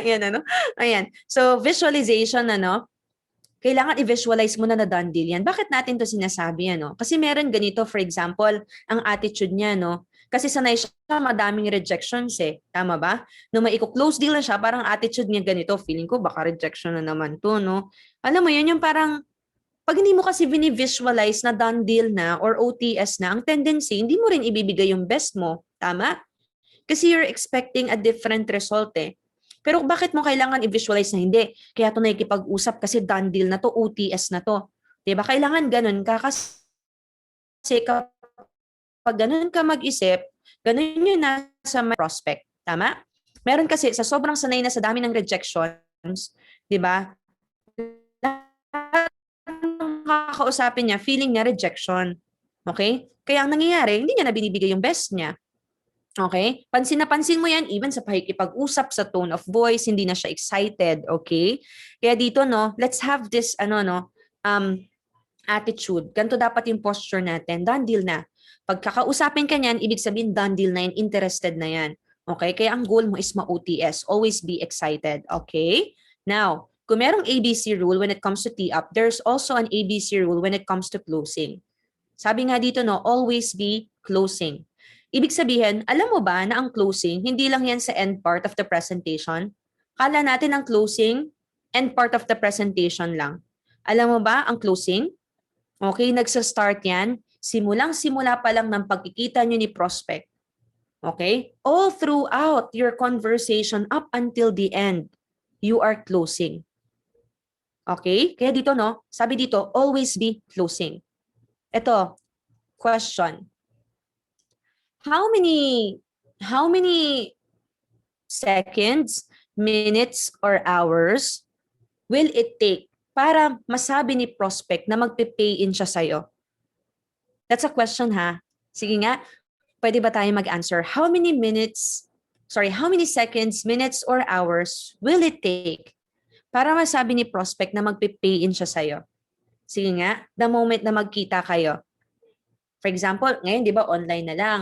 Ayan, Ayan. So, visualization, kailangan i-visualize mo na done deal yan. Bakit natin to sinasabi, Kasi meron ganito, for example, ang attitude niya, Kasi sanay siya, madaming rejections eh. Tama ba? Nung maiko-close deal na siya, parang attitude niya ganito, feeling ko baka rejection na naman to, Alam mo yun, yung parang pag hindi mo kasi visualize na done deal na or OTS na, ang tendency, hindi mo rin ibibigay yung best mo. Tama? Kasi you're expecting a different result eh. Pero bakit mo kailangan i-visualize na hindi? Kaya ito nakikipag-usap kasi done deal na to, OTS na to. Diba? Kailangan ganun ka kasi pag ganun ka mag-isip, ganun yung nasa prospect. Tama? Meron kasi, sa sobrang sanay na sa dami ng rejections, di ba? Lahat ng kakausapin niya, feeling niya rejection. Okay? Kaya ang nangyayari, hindi niya na binibigay yung best niya. Okay? Pansin na pansin mo yan, even sa pakikipag-usap, sa tone of voice, hindi na siya excited. Okay? Kaya dito, no, let's have this, attitude. Ganito dapat yung posture natin. Done deal na. Pag kakausapin ka niyan, ibig sabihin done deal na yan, interested na yan. Okay? Kaya ang goal mo is ma-OTS. Always be excited. Okay? Now, kung merong ABC rule when it comes to tee up, there's also an ABC rule when it comes to closing. Sabi nga dito, no, always be closing. Ibig sabihin, alam mo ba na ang closing, hindi lang yan sa end part of the presentation? Kala natin ang closing, end part of the presentation lang. Alam mo ba ang closing? Okay, nagsa-start yan. Simulang-simula pa lang ng pagkikita nyo ni prospect. Okay? All throughout your conversation up until the end, you are closing. Okay? Kaya dito, no, sabi dito, always be closing. Ito, question. How many seconds, minutes, or hours will it take para masabi ni prospect na magpe-pay in siya sa'yo? That's a question, ha? Sige nga, pwede ba tayo mag-answer? How many seconds, minutes, or hours will it take para masabi ni prospect na magpe-pay in siya sa'yo? Sige nga, the moment na magkita kayo. For example, ngayon, di ba, online na lang.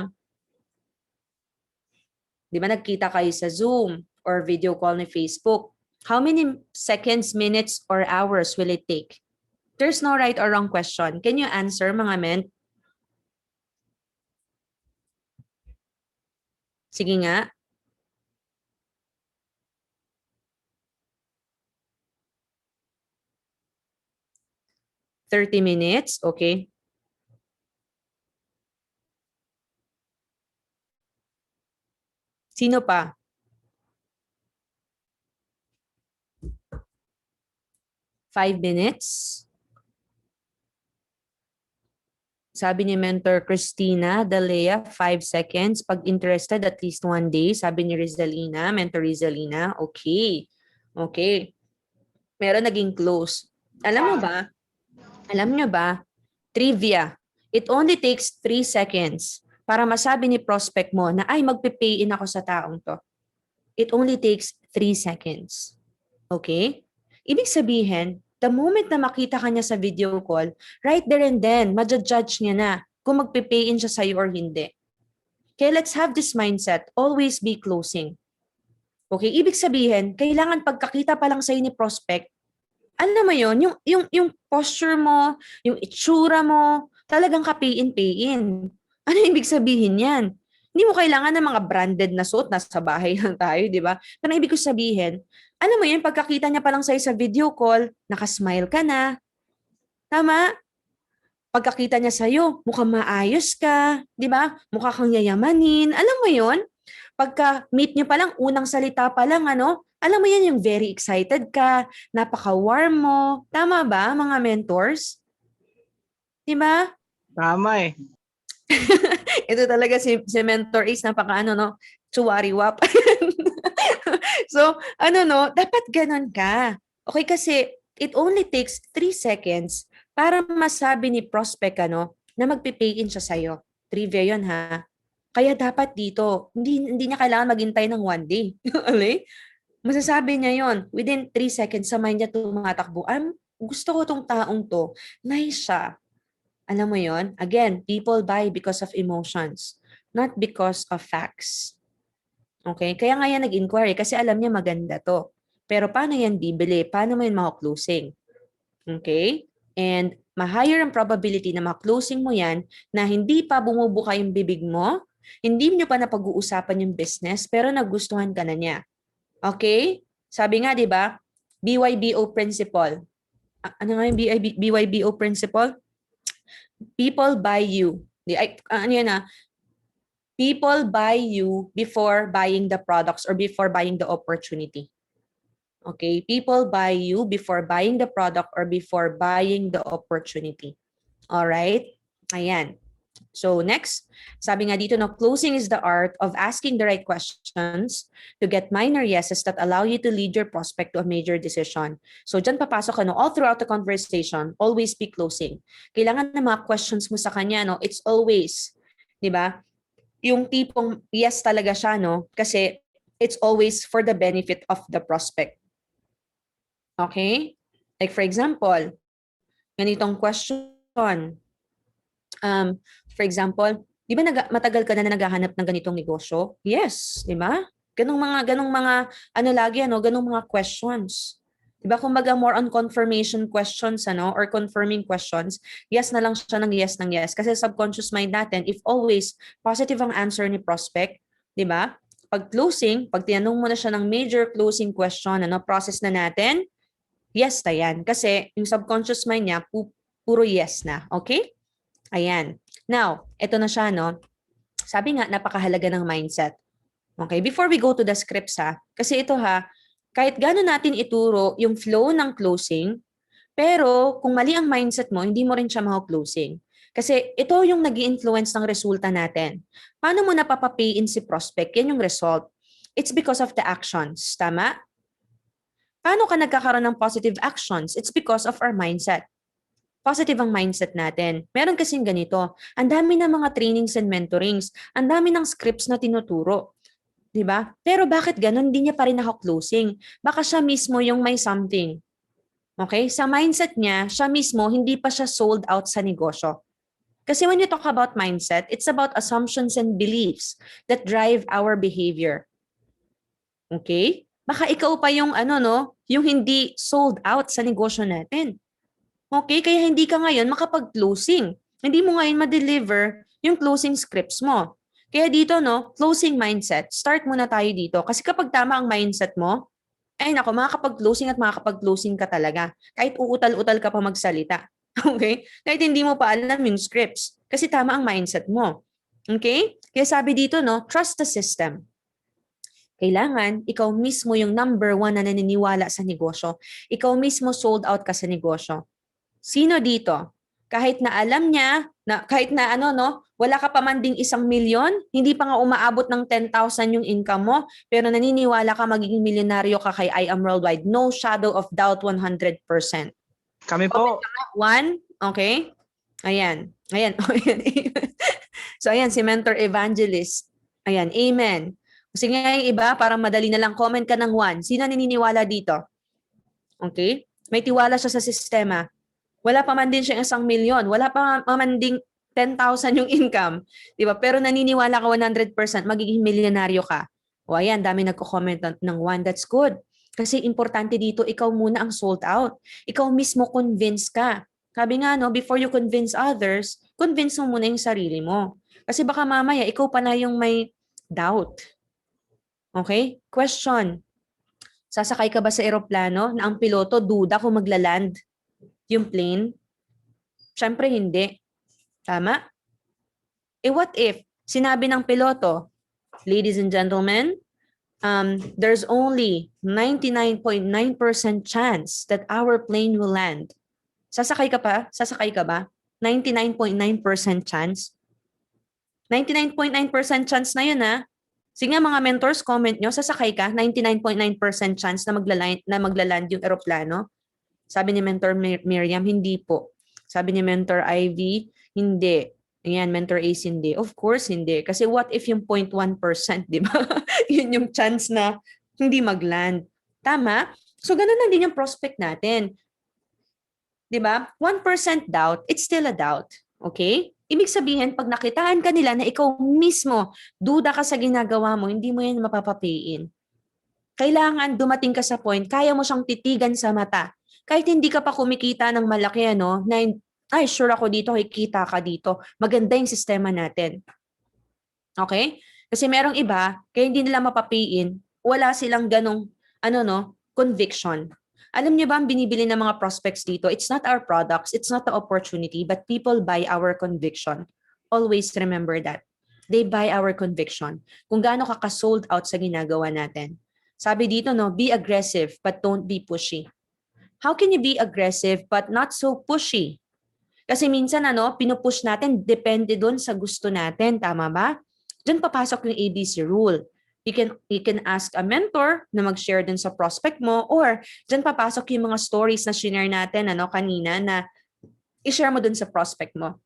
Di ba, nagkita kayo sa Zoom or video call ni Facebook. How many seconds, minutes, or hours will it take? There's no right or wrong question. Can you answer, mga men? Sige nga. "30 minutes, okay. Sino pa? "5 minutes. Sabi ni Mentor Christina Dalea, 5 seconds. Pag interested, at least 1 day. Sabi ni Rizalina, Mentor Rizalina. Okay. Okay. Meron naging close. Alam nyo ba, trivia, it only takes 3 seconds para masabi ni prospect mo na ay magpe-pay in ako sa taong to. It only takes 3 seconds. Okay? Ibig sabihin, the moment na makita ka niya sa video call, right there and then, ma-judge niya na kung magpe-pay in siya sa'yo or hindi. Okay, let's have this mindset. Always be closing. Okay, ibig sabihin, kailangan pagkakita pa lang sa'yo ni prospect, alam mo yun, yung posture mo, yung itsura mo, talagang ka-pay in. Ano ibig sabihin yan? Hindi mo kailangan ng mga branded na suot, nasa bahay lang tayo, di ba? Pero ibig ko sabihin, alam mo yun, pagkakita niya pa lang sa'yo sa video call, nakasmile ka na. Tama? Pagkakita niya sa'yo, mukhang maayos ka, di ba? Mukha kang yayamanin. Alam mo yun? Pagka-meet niyo pa lang, unang salita pa lang, alam mo yan, yung very excited ka, napaka-warm mo. Tama ba, mga mentors? Di ba? Tama eh. Ito talaga si Mentor Ace, tsuwariwap. So, dapat ganun ka. Okay, kasi it only takes 3 seconds para masabi ni prospect, na magpe-pay in siya sa'yo. Trivia yun, ha? Kaya dapat dito, hindi niya kailangan maghintay ng 1 day. Okay? Masasabi niya yon within 3 seconds sa mind niya tumatakbo. Gusto ko tong taong to. Nice siya. Alam mo yon? Again, people buy because of emotions, not because of facts. Okay? Kaya nga yan nag-inquiry kasi alam niya maganda to. Pero paano yan bibili? Paano mo yan maka-closing? Okay? And ma-higher ang probability na ma-closing mo yan na hindi pa bumubuka yung bibig mo, hindi niyo pa napag-uusapan yung business, pero nagustuhan ka na niya. Okay? Sabi nga, di ba? BYBO principle. Ano nga yung BYBO principle? People buy you. People buy you before buying the products or before buying the opportunity. Okay? People buy you before buying the product or before buying the opportunity. Alright? Ayan. So next, sabi nga dito, no, closing is the art of asking the right questions to get minor yeses that allow you to lead your prospect to a major decision. So dyan papasok ka, no, all throughout the conversation, always be closing. Kailangan na mga questions mo sa kanya, no, it's always, di ba, yung tipong yes talaga siya, no, kasi it's always for the benefit of the prospect. Okay? Like for example, ganitong question, for example, di ba matagal ka na naghahanap ng ganitong negosyo? Yes, di ba? Ganong mga, ano lagi, ano, ganong mga questions. Di ba? Kumbaga more on confirmation questions, ano, or confirming questions, yes na lang siya ng yes. Kasi subconscious mind natin, if always positive ang answer ni prospect, di ba? Pag closing, pag tinanong mo na siya ng major closing question, ano, process na natin, yes na yan. Kasi yung subconscious mind niya, puro yes na. Okay? Ayan. Now, ito na siya, no? Sabi nga, napakahalaga ng mindset. Okay, before we go to the scripts, ha? Kasi ito, ha, kahit gano'n natin ituro yung flow ng closing, pero kung mali ang mindset mo, hindi mo rin siya closing. Kasi ito yung nag-i-influence ng resulta natin. Paano mo napapapayin si prospect? Yan yung result. It's because of the actions. Tama? Paano ka nagkakaroon ng positive actions? It's because of our mindset. Positive ang mindset natin. Meron kasing ganito, ang dami ng mga trainings and mentorings, ang dami ng scripts na tinuturo. 'Di ba? Pero bakit ganun? Hindi niya pa rin closing. Baka siya mismo yung may something. Okay? Sa mindset niya, siya mismo hindi pa siya sold out sa negosyo. Kasi when you talk about mindset, it's about assumptions and beliefs that drive our behavior. Okay? Baka ikaw pa yung yung hindi sold out sa negosyo natin. Okay, kaya hindi ka ngayon makapag-closing. Hindi mo ngayon ma-deliver yung closing scripts mo. Kaya dito, no, closing mindset. Start muna tayo dito. Kasi kapag tama ang mindset mo, ay nako, makakapag-closing at makakapag-closing ka talaga. Kahit uutal-utal ka pa magsalita. Okay? Kahit hindi mo pa alam yung scripts. Kasi tama ang mindset mo. Okay? Kaya sabi dito, no, trust the system. Kailangan, ikaw mismo yung number one na naniniwala sa negosyo. Ikaw mismo sold out ka sa negosyo. Sino dito? Kahit na alam niya, kahit na wala ka pa man ding 1,000,000, hindi pa nga umaabot ng 10,000 yung income mo, pero naniniwala ka magiging milyonaryo ka kay I Am Worldwide. No shadow of doubt, 100%. Kami po. One, okay? Ayan. So ayan, si Mentor Evangelist. Ayan, amen. Sige nga yung iba, parang madali na lang, comment ka ng 1. Sino naniniwala dito? Okay? May tiwala siya sa sistema. Wala pa man din siya 1,000,000. Wala pa man din 10,000 yung income. Diba? Pero naniniwala ka 100%, magiging milyonaryo ka. O ayan, dami nagko-comment ng 1. That's good. Kasi importante dito, ikaw muna ang sold out. Ikaw mismo convince ka. Sabi nga, before you convince others, convince mo muna yung sarili mo. Kasi baka mamaya, ikaw pa na yung may doubt. Okay? Question. Sasakay ka ba sa eroplano na ang piloto duda kung maglaland yung plane? Siyempre hindi. Tama? What if sinabi ng piloto, ladies and gentlemen, there's only 99.9% chance that our plane will land. Sasakay ka pa? Sasakay ka ba? 99.9% chance? 99.9% chance na yun, ha? Sige nga mga mentors, comment nyo, sasakay ka? 99.9% chance na maglaland yung eroplano? Sabi ni Mentor Miriam, hindi po. Sabi ni Mentor Ivy, hindi. Ayan, Mentor Ace, hindi. Of course, hindi. Kasi what if yung 0.1%, di ba? Yun yung chance na hindi magland. Tama? So, ganun lang din yung prospect natin. Di ba? 1% doubt, it's still a doubt. Okay? Ibig sabihin, pag nakitaan ka nila na ikaw mismo, duda ka sa ginagawa mo, hindi mo yan mapapapayin. Kailangan dumating ka sa point, kaya mo siyang titigan sa mata. Kahit hindi ka pa kumikita ng malaki, na ay, sure ako dito, kikita ka dito. Maganda yung sistema natin. Okay? Kasi merong iba, kaya hindi nila mapapiin, wala silang ganong, conviction. Alam niyo ba ang binibili ng mga prospects dito? It's not our products, it's not the opportunity, but people buy our conviction. Always remember that. They buy our conviction. Kung gaano ka ka-sold out sa ginagawa natin. Sabi dito, be aggressive but don't be pushy. How can you be aggressive but not so pushy? Kasi minsan pinupush natin depende doon sa gusto natin, tama ba? Diyan papasok yung ABC rule. You can ask a mentor na mag-share dun sa prospect mo, or diyan papasok yung mga stories na share natin kanina na i-share mo dun sa prospect mo.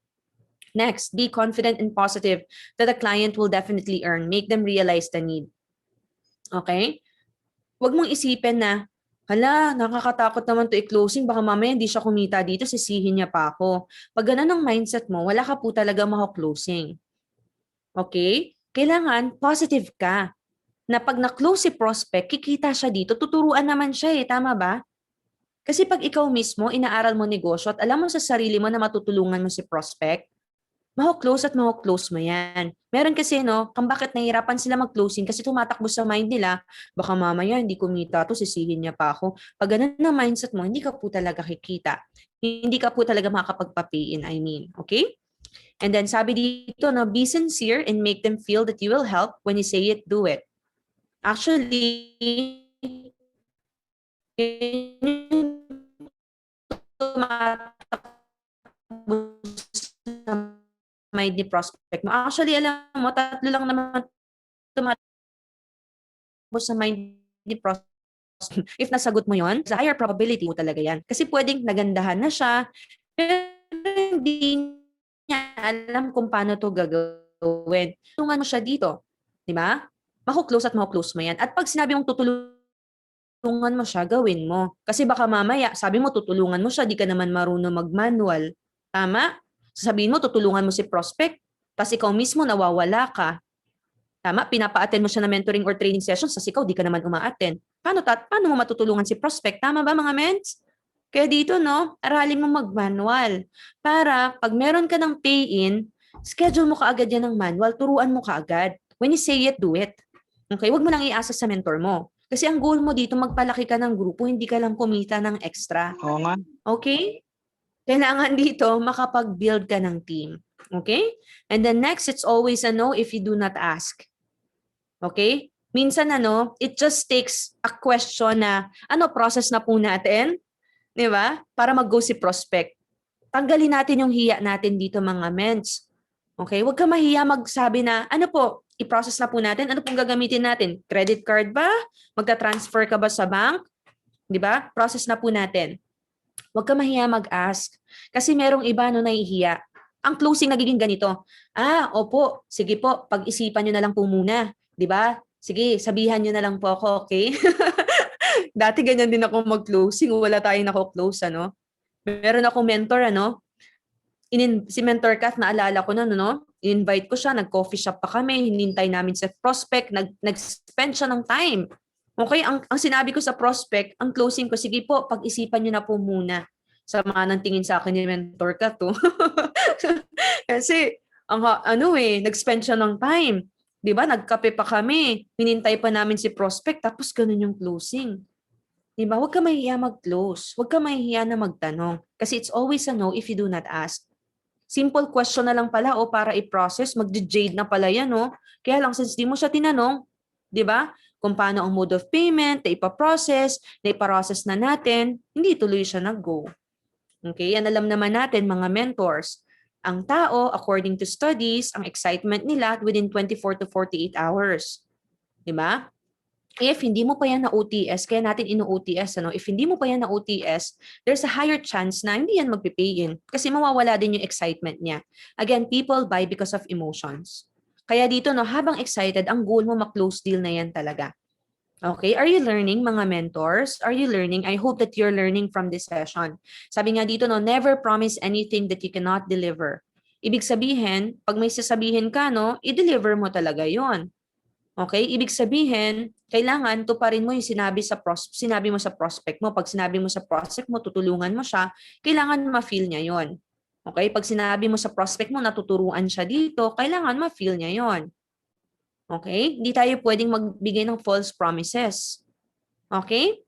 Next, be confident and positive that the client will definitely earn. Make them realize the need. Okay? Huwag mong isipin na, hala, nakakatakot naman to i-closing, baka mamaya hindi siya kumita dito, sisihin niya pa ako. Pag ganun ang mindset mo, wala ka po talaga mako-closing. Okay? Kailangan positive ka. Na pag na-close si prospect, kikita siya dito, tuturuan naman siya tama ba? Kasi pag ikaw mismo, inaaral mo negosyo at alam mo sa sarili mo na matutulungan mo si prospect, maho-close at maho-close mo yan. Meron kasi kung bakit nahihirapan sila mag-closing kasi tumatakbo sa mind nila, baka mamaya hindi kumita to, sisihin niya pa ako. Pag ganun na mindset mo, hindi ka po talaga kikita. Hindi ka po talaga makakapag-pay-in, okay? And then sabi dito be sincere and make them feel that you will help. When you say it, do it. Actually, mind ni prospect mo. Actually, alam mo, 3 lang naman tumatakbo sa mind ni prospect. If nasagot mo yon, sa higher probability mo talaga yan. Kasi pwedeng nagandahan na siya, pero hindi niya alam kung paano to gagawin. Tulungan mo siya dito. Di ba? Mako-close at mako-close mo yan. At pag sinabi mong tutulungan mo siya, gawin mo. Kasi baka mamaya, sabi mo tutulungan mo siya, di ka naman marunong mag-manual. Tama? Sasabihin mo, tutulungan mo si prospect, tapos ikaw mismo nawawala ka. Tama? Pinapa-attend mo siya na mentoring or training sessions, tapos ikaw di ka naman uma-attend. Paano mo matutulungan si prospect? Tama ba mga mens? Kaya dito, aralin mo mag-manual. Para pag meron ka ng pay-in, schedule mo kaagad yan ng manual, turuan mo kaagad. When you say it, do it. Okay? Huwag mo lang iasa sa mentor mo. Kasi ang goal mo dito, magpalaki ka ng grupo, hindi ka lang kumita ng extra. Oo nga. Okay? Kailangan dito, makapag-build ka ng team. Okay? And then next, it's always a no if you do not ask. Okay? Minsan it just takes a question na, process na po natin? Di ba? Para mag-go si prospect. Tanggalin natin yung hiya natin dito mga mens. Okay? Huwag ka mahiya magsabi na, i-process na po natin. Ano pong gagamitin natin? Credit card ba? Magta-transfer ka ba sa bank? Di ba? Process na po natin. Huwag ka mahiya mag-ask. Kasi merong iba nahihiya. Ang closing nagiging ganito. Opo. Sige po. Pag-isipan nyo na lang po muna. Di ba? Sige, sabihan nyo na lang po ako, okay? Dati ganyan din ako mag-closing. Wala tayong nako-close, Meron akong mentor, si Mentor Kat, naalala ko in-invite ko siya, nag-coffee shop pa kami, hinintay namin sa prospect, nag-spend siya ng time. Okay, ang sinabi ko sa prospect, ang closing ko, sige po, pag-isipan niyo na po muna. Sama ng tingin sa akin ni Mentor Kat, Kasi, nag-spend siya ng time. 'Di ba? Nagkape pa kami. Hinintay pa namin si prospect, tapos ganun yung closing. 'Di ba? Huwag ka mahihiya mag-close. Huwag ka mahihiya na magtanong. Kasi it's always a no if you do not ask. Simple question na lang pala para i-process, mag-jade na pala yan, Kaya lang since di mo siya tinanong, 'di ba? Kung paano ang mode of payment, na ipa-process na natin, hindi tuloy siya nag-go. Okay? Yan alam naman natin mga mentors. Ang tao, according to studies, ang excitement nila within 24 to 48 hours. 'Di ba? If hindi mo pa yan na OTS, kaya natin ino-OTS, If hindi mo pa yan na OTS, there's a higher chance na hindi yan magpipay-in kasi mawawala din yung excitement niya. Again, people buy because of emotions. Kaya dito, habang excited, ang goal mo ma-close deal na yan talaga. Okay, are you learning mga mentors? Are you learning? I hope that you're learning from this session. Sabi nga dito, never promise anything that you cannot deliver. Ibig sabihin, pag may sasabihin ka, i-deliver mo talaga yon. Okay, ibig sabihin, kailangan tuparin mo yung sinabi mo sa prospect mo. Pag sinabi mo sa prospect mo, tutulungan mo siya, kailangan ma-feel niya yon. Okay, pag sinabi mo sa prospect mo, natuturuan siya dito, kailangan ma-feel niya yon. Okay? Hindi tayo pwedeng magbigay ng false promises. Okay?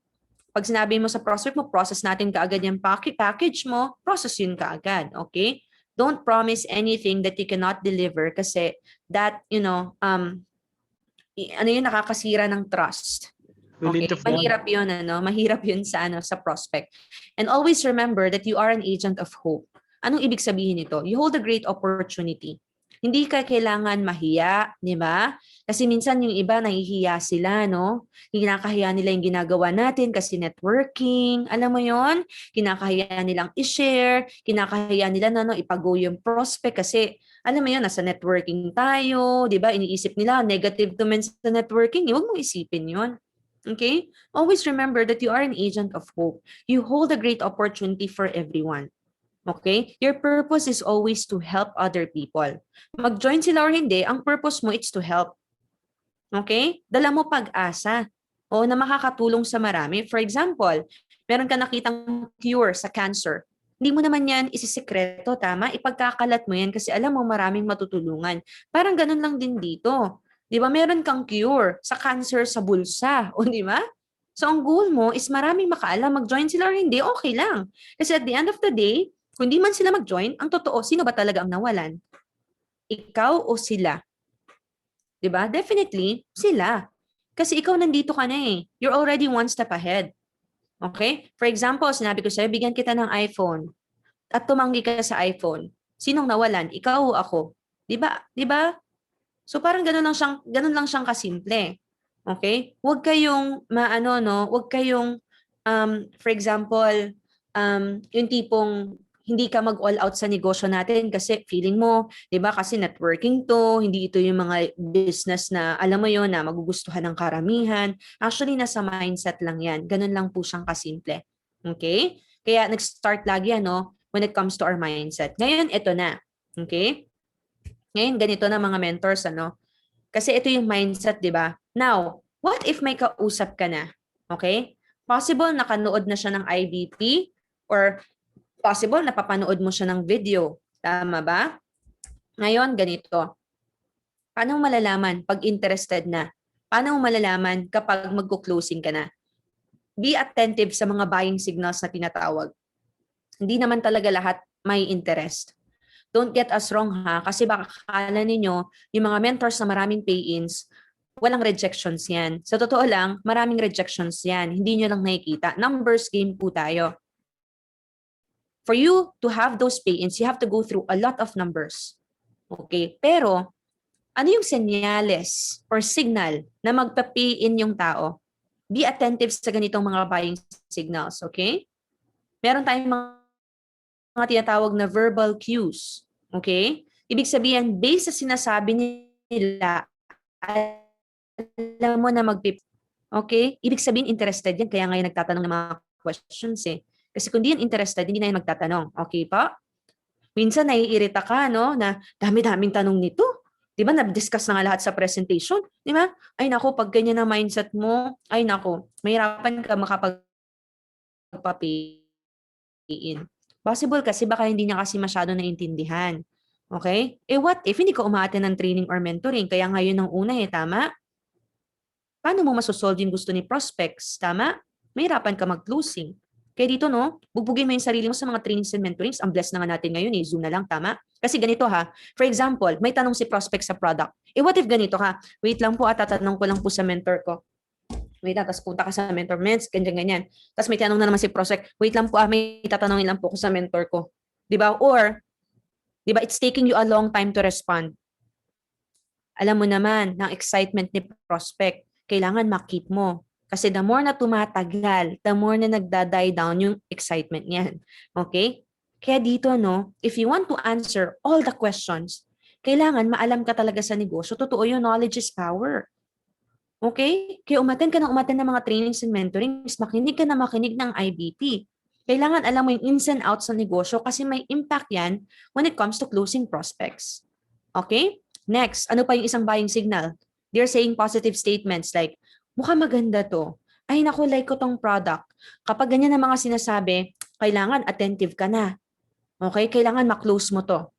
Pag sinabi mo sa prospect mo, process natin kaagad yung package mo, process yun kaagad. Okay? Don't promise anything that you cannot deliver kasi that, nakakasira ng trust. Okay? Mahirap yun, mahirap yun sa prospect. And always remember that you are an agent of hope. Anong ibig sabihin nito? You hold a great opportunity. Hindi ka kailangan mahiya, di ba? Kasi minsan yung iba nahihiya sila, no? Kinakahiya nila yung ginagawa natin kasi networking, alam mo yon? Kinakahiya nilang i-share, kinakahiya nila na no, ipago yung prospect kasi alam mo yun, nasa networking tayo, di ba? Iniisip nila, negative to men sa networking. Huwag mong isipin yun. Okay? Always remember that you are an agent of hope. You hold a great opportunity for everyone. Okay? Your purpose is always to help other people. Mag-join sila or hindi, ang purpose mo it's to help. Okay? Dala mo pag-asa o na makakatulong sa marami. For example, meron ka nakitang cure sa cancer. Hindi mo naman yan isisikreto, tama? Ipagkakalat mo yan kasi alam mo maraming matutulungan. Parang ganun lang din dito. Di ba? Meron kang cure sa cancer sa bulsa. O di ba? So ang goal mo is maraming makaalam. Mag-join sila or hindi, okay lang. Kasi at the end of the day, kung di man sila mag-join, ang totoo, sino ba talaga ang nawalan? Ikaw o sila? 'Di ba? Definitely, sila. Kasi ikaw nandito ka na eh. You're already one step ahead. Okay? For example, sinabi ko sa'yo, bigyan kita ng iPhone at tumanggi ka sa iPhone. Sinong nawalan? Ikaw o ako? 'Di ba? 'Di ba? So parang ganun lang siyang kasimple. Okay? Huwag kayong maano no, huwag kayong for example, yung tipong hindi ka mag-all out sa negosyo natin kasi feeling mo, 'di ba? Kasi networking 'to, hindi ito yung mga business na alam mo 'yon na magugustuhan ng karamihan. Actually, nasa mindset lang 'yan. Ganun lang po siyang kasimple. Okay? Kaya nag-start lagi ano when it comes to our mindset. Ngayon, ito na. Okay? Ngayon, ganito na mga mentors, ano? Kasi ito yung mindset, di ba? Now, what if may kausap ka na? Okay? Possible nakanood na siya ng IBP or possible napapanood mo siya ng video. Tama ba? Ngayon, ganito. Paano mo malalaman pag interested na? Paano mo malalaman kapag magko-closing ka na? Be attentive sa mga buying signals na tinatawag. Hindi naman talaga lahat may interest. Don't get us wrong ha, kasi baka akala ninyo, yung mga mentors na maraming pay-ins, walang rejections yan. Sa totoo lang, maraming rejections yan. Hindi nyo lang nakikita. Numbers game po tayo. For you to have those pay-ins, you have to go through a lot of numbers. Okay? Pero, ano yung senyales or signal na magpa-pay-in yung tao? Be attentive sa ganitong mga buying signals. Okay? Meron tayong mga tinatawag na verbal cues. Okay? Ibig sabihin, based sa sinasabi nila, alam mo na okay? Ibig sabihin, interested yan. Kaya ngayon nagtatanong ng mga questions eh. Kasi kung di yan interested, hindi na yan magtatanong. Okay pa? Minsan naiirita ka, no? Na dami-daming tanong nito. Di ba? Na-discuss na nga lahat sa presentation. Di ba? Ay nako, pag ganyan ang mindset mo, ay nako, mahirapan ka makapagpa-pay-in. Possible kasi baka hindi niya kasi masyado naintindihan. Okay? What if hindi ka umaattend ng training or mentoring? Kaya ngayon ang una tama? Paano mo masosolve yung gusto ni prospects? Tama? Mahirapan ka mag-closing. Kaya dito, no, bugbugin mo yung sarili mo sa mga trainings and mentorings. Ang blessed na nga natin ngayon, Zoom na lang, tama? Kasi ganito ha, for example, may tanong si prospect sa product. What if ganito ha? Wait lang po tatanong ko lang po sa mentor ko. Wait lang, tapos punta ka sa mentor, mens, ganyan. Tapos may tanong na naman si prospect, wait lang po may tatanungin lang po ko sa mentor ko. Di ba? Or, di ba, it's taking you a long time to respond. Alam mo naman, ng excitement ni prospect, kailangan makip mo. Kasi the more na tumatagal, the more na nagda-die down yung excitement niyan. Okay? Kaya dito, no, if you want to answer all the questions, kailangan maalam ka talaga sa negosyo. Totoo yun, knowledge is power. Okay? Kaya umattend ka ng mga trainings and mentorings, makinig ka na makinig ng IBP. Kailangan alam mo yung ins and outs ng negosyo kasi may impact yan when it comes to closing prospects. Okay? Next, ano pa yung isang buying signal? They're saying positive statements like, mukhang maganda to. Ay naku, like ko tong product. Kapag ganyan ang mga sinasabi, kailangan attentive ka na. Okay? Kailangan ma-close mo to.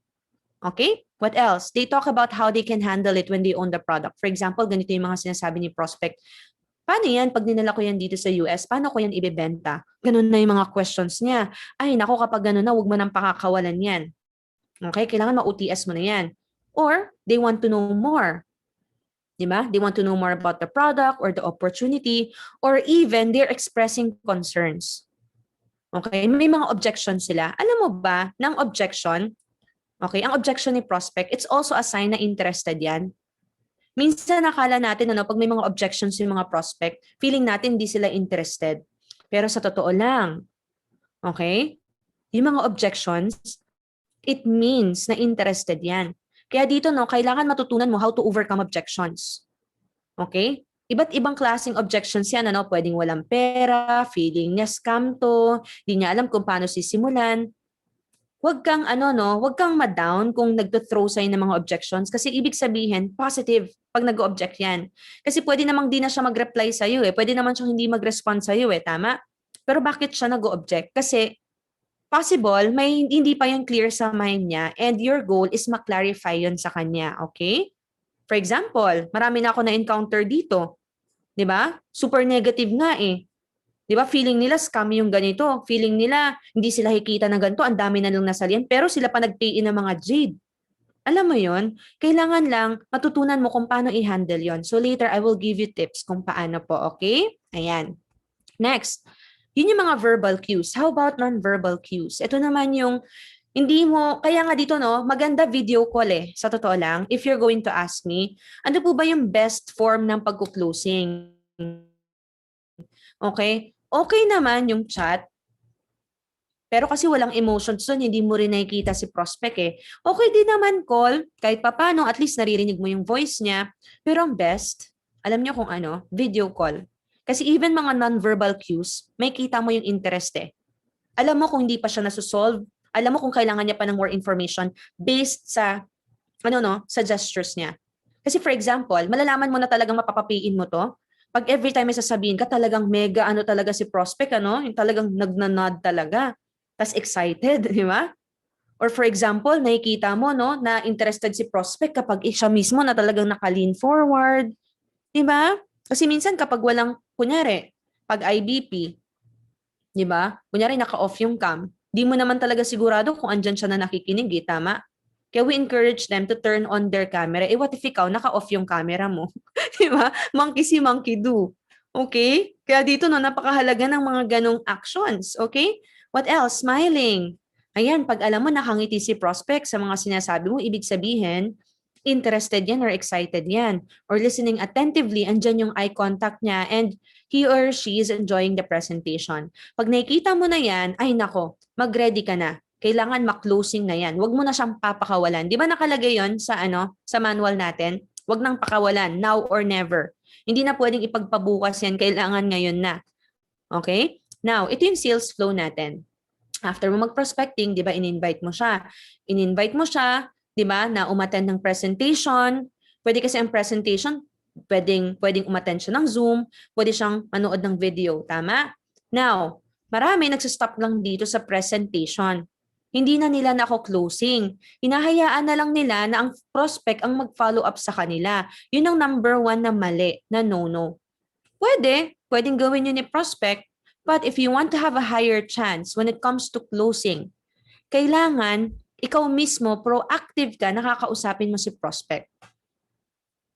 Okay? What else? They talk about how they can handle it when they own the product. For example, ganito yung mga sinasabi ni prospect. Paano yan pag dinala ko yan dito sa US? Paano ko yan ibebenta? Ganun na yung mga questions niya. Ay naku, kapag ganun na, huwag mo nang pakakawalan yan. Okay? Kailangan ma-OTS mo na yan. Or they want to know more. Diba? They want to know more about the product or the opportunity or even they're expressing concerns. Okay? May mga objection sila. Alam mo ba, ng objection, okay, ang objection ni prospect, it's also a sign na interested yan. Minsan nakala natin, pag may mga objections yung mga prospect, feeling natin hindi sila interested. Pero sa totoo lang, okay, yung mga objections, it means na interested yan. Kaya dito, kailangan matutunan mo how to overcome objections. Okay? Iba't ibang klaseng objections yan, pwedeng walang pera, feeling niya scam to, hindi niya alam kung paano sisimulan. Huwag kang huwag kang ma-down kung nagto-throw sa'yo ng mga objections kasi ibig sabihin positive pag nag-object yan. Kasi pwede namang di na siya mag-reply sa'yo eh. Pwede naman siyang hindi mag-respond sa'yo eh, tama? Pero bakit siya nag-object? Kasi possible may hindi pa yung clear sa mind niya and your goal is ma-clarify yun sa kanya, okay? For example, marami na ako na-encounter dito. 'Di ba? Super negative nga eh. 'Di ba? Feeling nila scam yung ganito. Feeling nila hindi sila hikita ng ganito, ang dami na lang nasalihan, pero sila pa nag-pay in ng mga jade. Alam mo 'yon? Kailangan lang matutunan mo kung paano i-handle 'yon. So later I will give you tips kung paano po, okay? Ayan. Next, yun yung mga verbal cues. How about non-verbal cues? Ito naman yung hindi mo, kaya nga dito maganda video call eh, sa totoo lang. If you're going to ask me, ano po ba yung best form ng pagko-closing? Okay? Okay naman yung chat, pero kasi walang emotions doon, hindi mo rin nakikita si prospect eh. Okay din naman call, kahit papano, at least naririnig mo yung voice niya. Pero ang best, alam niyo kung ano, video call. Kasi even mga non-verbal cues, may kita mo yung interest eh. Alam mo kung hindi pa siya nasusolve, alam mo kung kailangan niya pa ng more information based sa, sa gestures niya. Kasi for example, malalaman mo na talagang mapapapiin mo to pag every time may sasabihin ka, talagang mega talaga si prospect, yung talagang nagnanod talaga. Tas excited, di ba? Or for example, nakikita mo na interested si prospect kapag siya mismo na talagang naka-lean forward. Di ba? Kasi minsan kapag walang, kunyari, pag IBP, di ba? Kunyari naka-off yung cam, di mo naman talaga sigurado kung andyan siya na nakikinig, tama? Kaya we encourage them to turn on their camera. Eh what if ikaw, naka-off yung camera mo? Di ba? Monkey see, monkey do. Okay? Kaya dito napakahalaga ng mga ganong actions. Okay? What else? Smiling. Ayan, pag alam mo nakangiti si prospect sa mga sinasabi mo, ibig sabihin, interested yan or excited yan. Or listening attentively, andyan yung eye contact niya and he or she is enjoying the presentation. Pag nakikita mo na yan, ay nako, mag-ready ka na. Kailangan mak-closing na yan. Huwag mo na siyang papakawalan. Di ba nakalagay yon sa sa manual natin? Huwag nang pakawalan, now or never. Hindi na pwedeng ipagpabukas yan, kailangan ngayon na. Okay? Now, ito yung sales flow natin. After mo mag-prospecting, di ba, in-invite mo siya. In-invite mo siya, di ba, na umattend ng presentation. Pwede kasi ang presentation, pwedeng umattend siya ng Zoom, pwede siyang manood ng video. Tama? Now, marami nagsistop lang dito sa presentation. Hindi na nila nako-closing. Hinahayaan na lang nila na ang prospect ang mag-follow up sa kanila. Yun ang number 1 na mali, na no-no. Pwedeng gawin yun ni prospect, but if you want to have a higher chance when it comes to closing, kailangan ikaw mismo proactive ka, nakakausapin mo si prospect.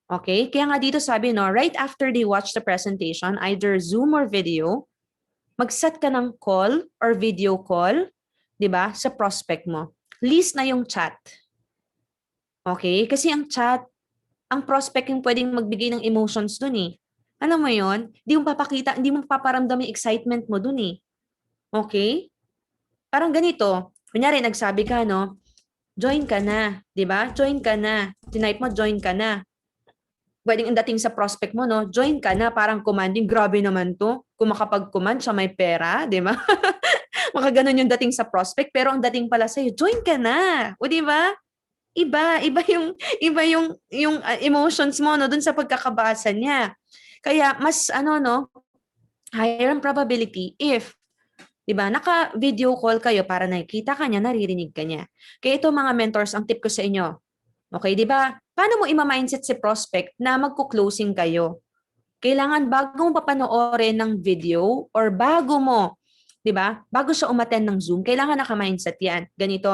Okay? Kaya nga dito sabi, right after they watch the presentation, either Zoom or video, mag-set ka ng call or video call, 'di ba, sa prospect mo. List na yung chat. Okay? Kasi ang chat, ang prospect yung pwedeng magbigay ng emotions dun eh. Alam mo yon? Hindi mo papakita, hindi mo paparamdam yung excitement mo dun eh. Okay? Parang ganito. Kunyari, nagsabi ka, join ka na. 'Di ba? Join ka na. Tinype mo, join ka na. Pwedeng ang dating sa prospect mo, join ka na, parang commanding, grabe naman to. Kung makapag-command siya, may pera, 'di ba? Makaganon yung dating sa prospect, pero ang dating pala sa'yo, join ka na. O di ba? Iba yung emotions mo doon sa pagkakabasa niya. Kaya mas higher ang probability if 'di ba, naka-video call kayo para nakikita ka niya, naririnig ka niya. Kaya ito mga mentors, ang tip ko sa inyo. Okay, 'di ba? Paano mo ima-mindset si prospect na magko-closing kayo? Kailangan bago mo papanoorin ng video or bago mo, 'di ba? Bago siya umattend ng Zoom, kailangan naka-mindset 'yan. Ganito.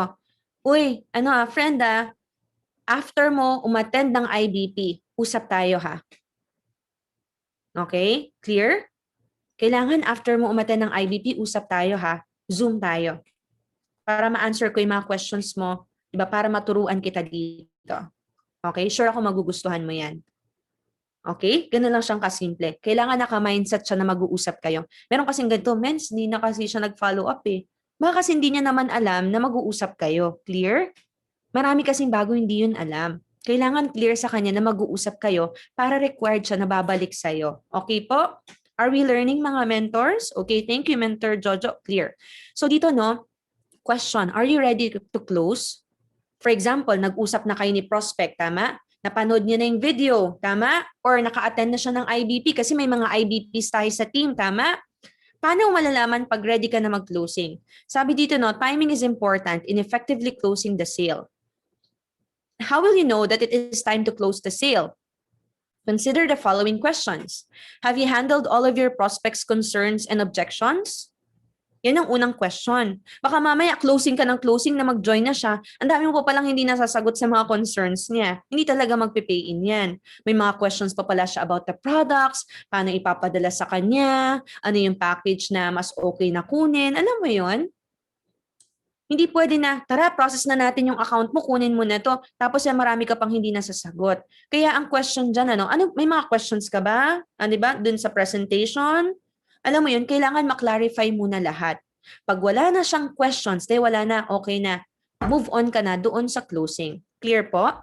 Uy, friend after mo umattend ng IBP, usap tayo ha. Okay? Clear? Kailangan after mo umattend ng IBP, usap tayo ha. Zoom tayo. Para ma-answer ko yung mga questions mo, diba? Para maturuan kita dito. Okay? Sure ako magugustuhan mo yan. Okay? Ganun lang siyang kasimple. Kailangan naka-mindset siya na mag-uusap kayo. Meron kasing ganito, mens, hindi na kasi siya nag-follow up eh. Baka kasi hindi niya naman alam na mag-uusap kayo. Clear? Marami kasing bago hindi yun alam. Kailangan clear sa kanya na mag-uusap kayo para required siya na babalik sa'yo. Okay po? Are we learning mga mentors? Okay, thank you, Mentor Jojo. Clear. So dito, no, question, are you ready to close? For example, nag-usap na kayo ni prospect, tama? Napanood niya na yung video, tama? Or naka-attend na siya ng IBP kasi may mga IBPs tayo sa team, tama? Paano malalaman pag ready ka na mag-closing? Sabi dito, no, timing is important in effectively closing the sale. How will you know that it is time to close the sale? Consider the following questions. Have you handled all of your prospects' concerns and objections? Yan ang unang question. Baka mamaya closing ka ng closing na mag-join na siya, ang dami mo pa palang hindi nasasagot sa mga concerns niya. Hindi talaga magpe-pay in yan. May mga questions pa pala siya about the products, paano ipapadala sa kanya, ano yung package na mas okay na kunin. Alam mo yon? Hindi pwede na, tara, process na natin yung account mo, kunin mo na to, tapos yan marami ka pang hindi nasasagot. Kaya ang question dyan, may mga questions ka ba? Di ba? Dun sa presentation? Alam mo yun, kailangan maklarify muna lahat. Pag wala na siyang questions, wala na, okay na, move on ka na doon sa closing. Clear po?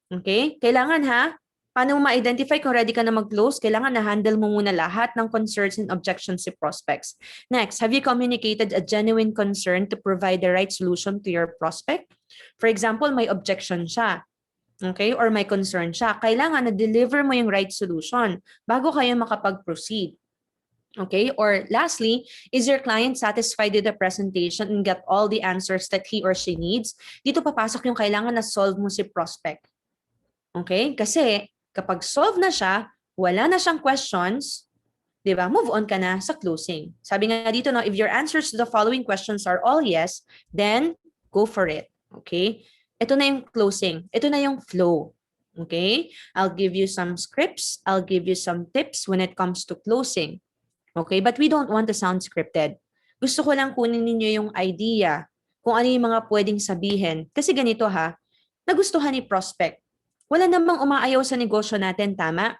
Okay? Kailangan ha, paano mo ma-identify kung ready ka na mag-close? Kailangan na-handle mo muna lahat ng concerns and objections si prospects. Next, have you communicated a genuine concern to provide the right solution to your prospect? For example, may objection siya. Okay? Or may concern siya. Kailangan na-deliver mo yung right solution bago kayo makapag-proceed. Okay? Or lastly, is your client satisfied with the presentation and got all the answers that he or she needs? Dito papasok yung kailangan na solve mo si prospect. Okay? Kasi kapag solve na siya, wala na siyang questions, di ba? Move on ka na sa closing. Sabi nga dito, no, if your answers to the following questions are all yes, then go for it. Okay? Ito na yung closing. Ito na yung flow. Okay? I'll give you some scripts. I'll give you some tips when it comes to closing. Okay? But we don't want to sound scripted. Gusto ko lang kunin ninyo yung idea kung ano yung mga pwedeng sabihin. Kasi ganito ha, nagustuhan ni prospect. Wala namang umaayaw sa negosyo natin, tama?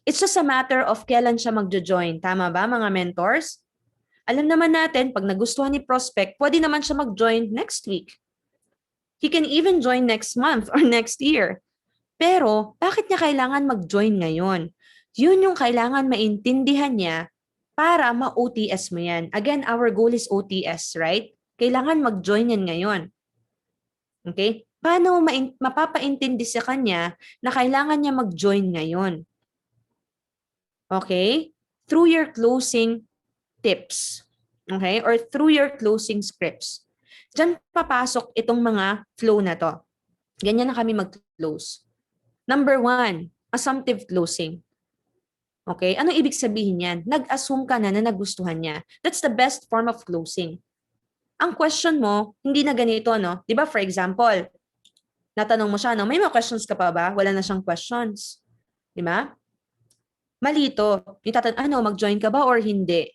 It's just a matter of kailan siya magjo-join. Tama ba, mga mentors? Alam naman natin, pag nagustuhan ni prospect, pwede naman siya mag-join next week. He can even join next month or next year. Pero, bakit niya kailangan mag-join ngayon? Yun yung kailangan maintindihan niya para ma-OTS mo yan. Again, our goal is OTS, right? Kailangan mag-join yan ngayon. Okay? Paano mapapaintindi sa kanya na kailangan niya mag-join ngayon? Okay? Through your closing tips. Okay? Or through your closing scripts. Diyan papasok itong mga flow na to. Ganyan na kami mag-close. Number 1, assumptive closing. Okay? Ano ibig sabihin yan? Nag-assume ka na nagustuhan niya. That's the best form of closing. Ang question mo, hindi na ganito, no? Di ba, for example, natanong mo siya, no? May mga questions ka pa ba? Wala na siyang questions. Di ba? Mali ito. Mag-join ka ba or hindi?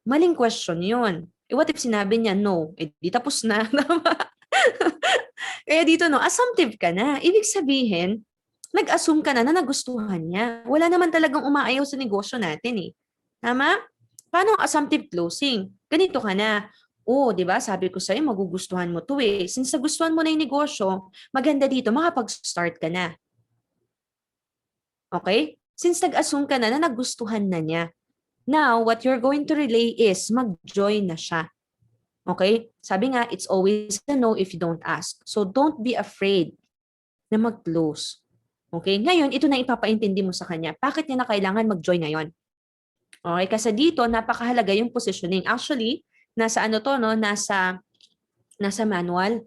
Maling question yun. What if sinabi niya, no? Di tapos na. Kaya dito, no, assumptive ka na. Ibig sabihin, nag-assume ka na nagustuhan niya. Wala naman talagang umaayaw sa negosyo natin eh. Tama? Paano ang assumptive closing? Ganito ka na. Di ba? Sabi ko sa'yo, magugustuhan mo to eh. Since nagustuhan mo na yung negosyo, maganda dito, makapag-start ka na. Okay? Since nag-assume ka na nagustuhan na niya. Now, what you're going to relay is mag-join na siya. Okay? Sabi nga, it's always a no if you don't ask. So, don't be afraid na mag-close. Okay? Ngayon, ito na ipapaintindi mo sa kanya. Bakit niya na kailangan mag-join ngayon? Okay? Kasi dito, napakahalaga yung positioning. Actually, nasa manual.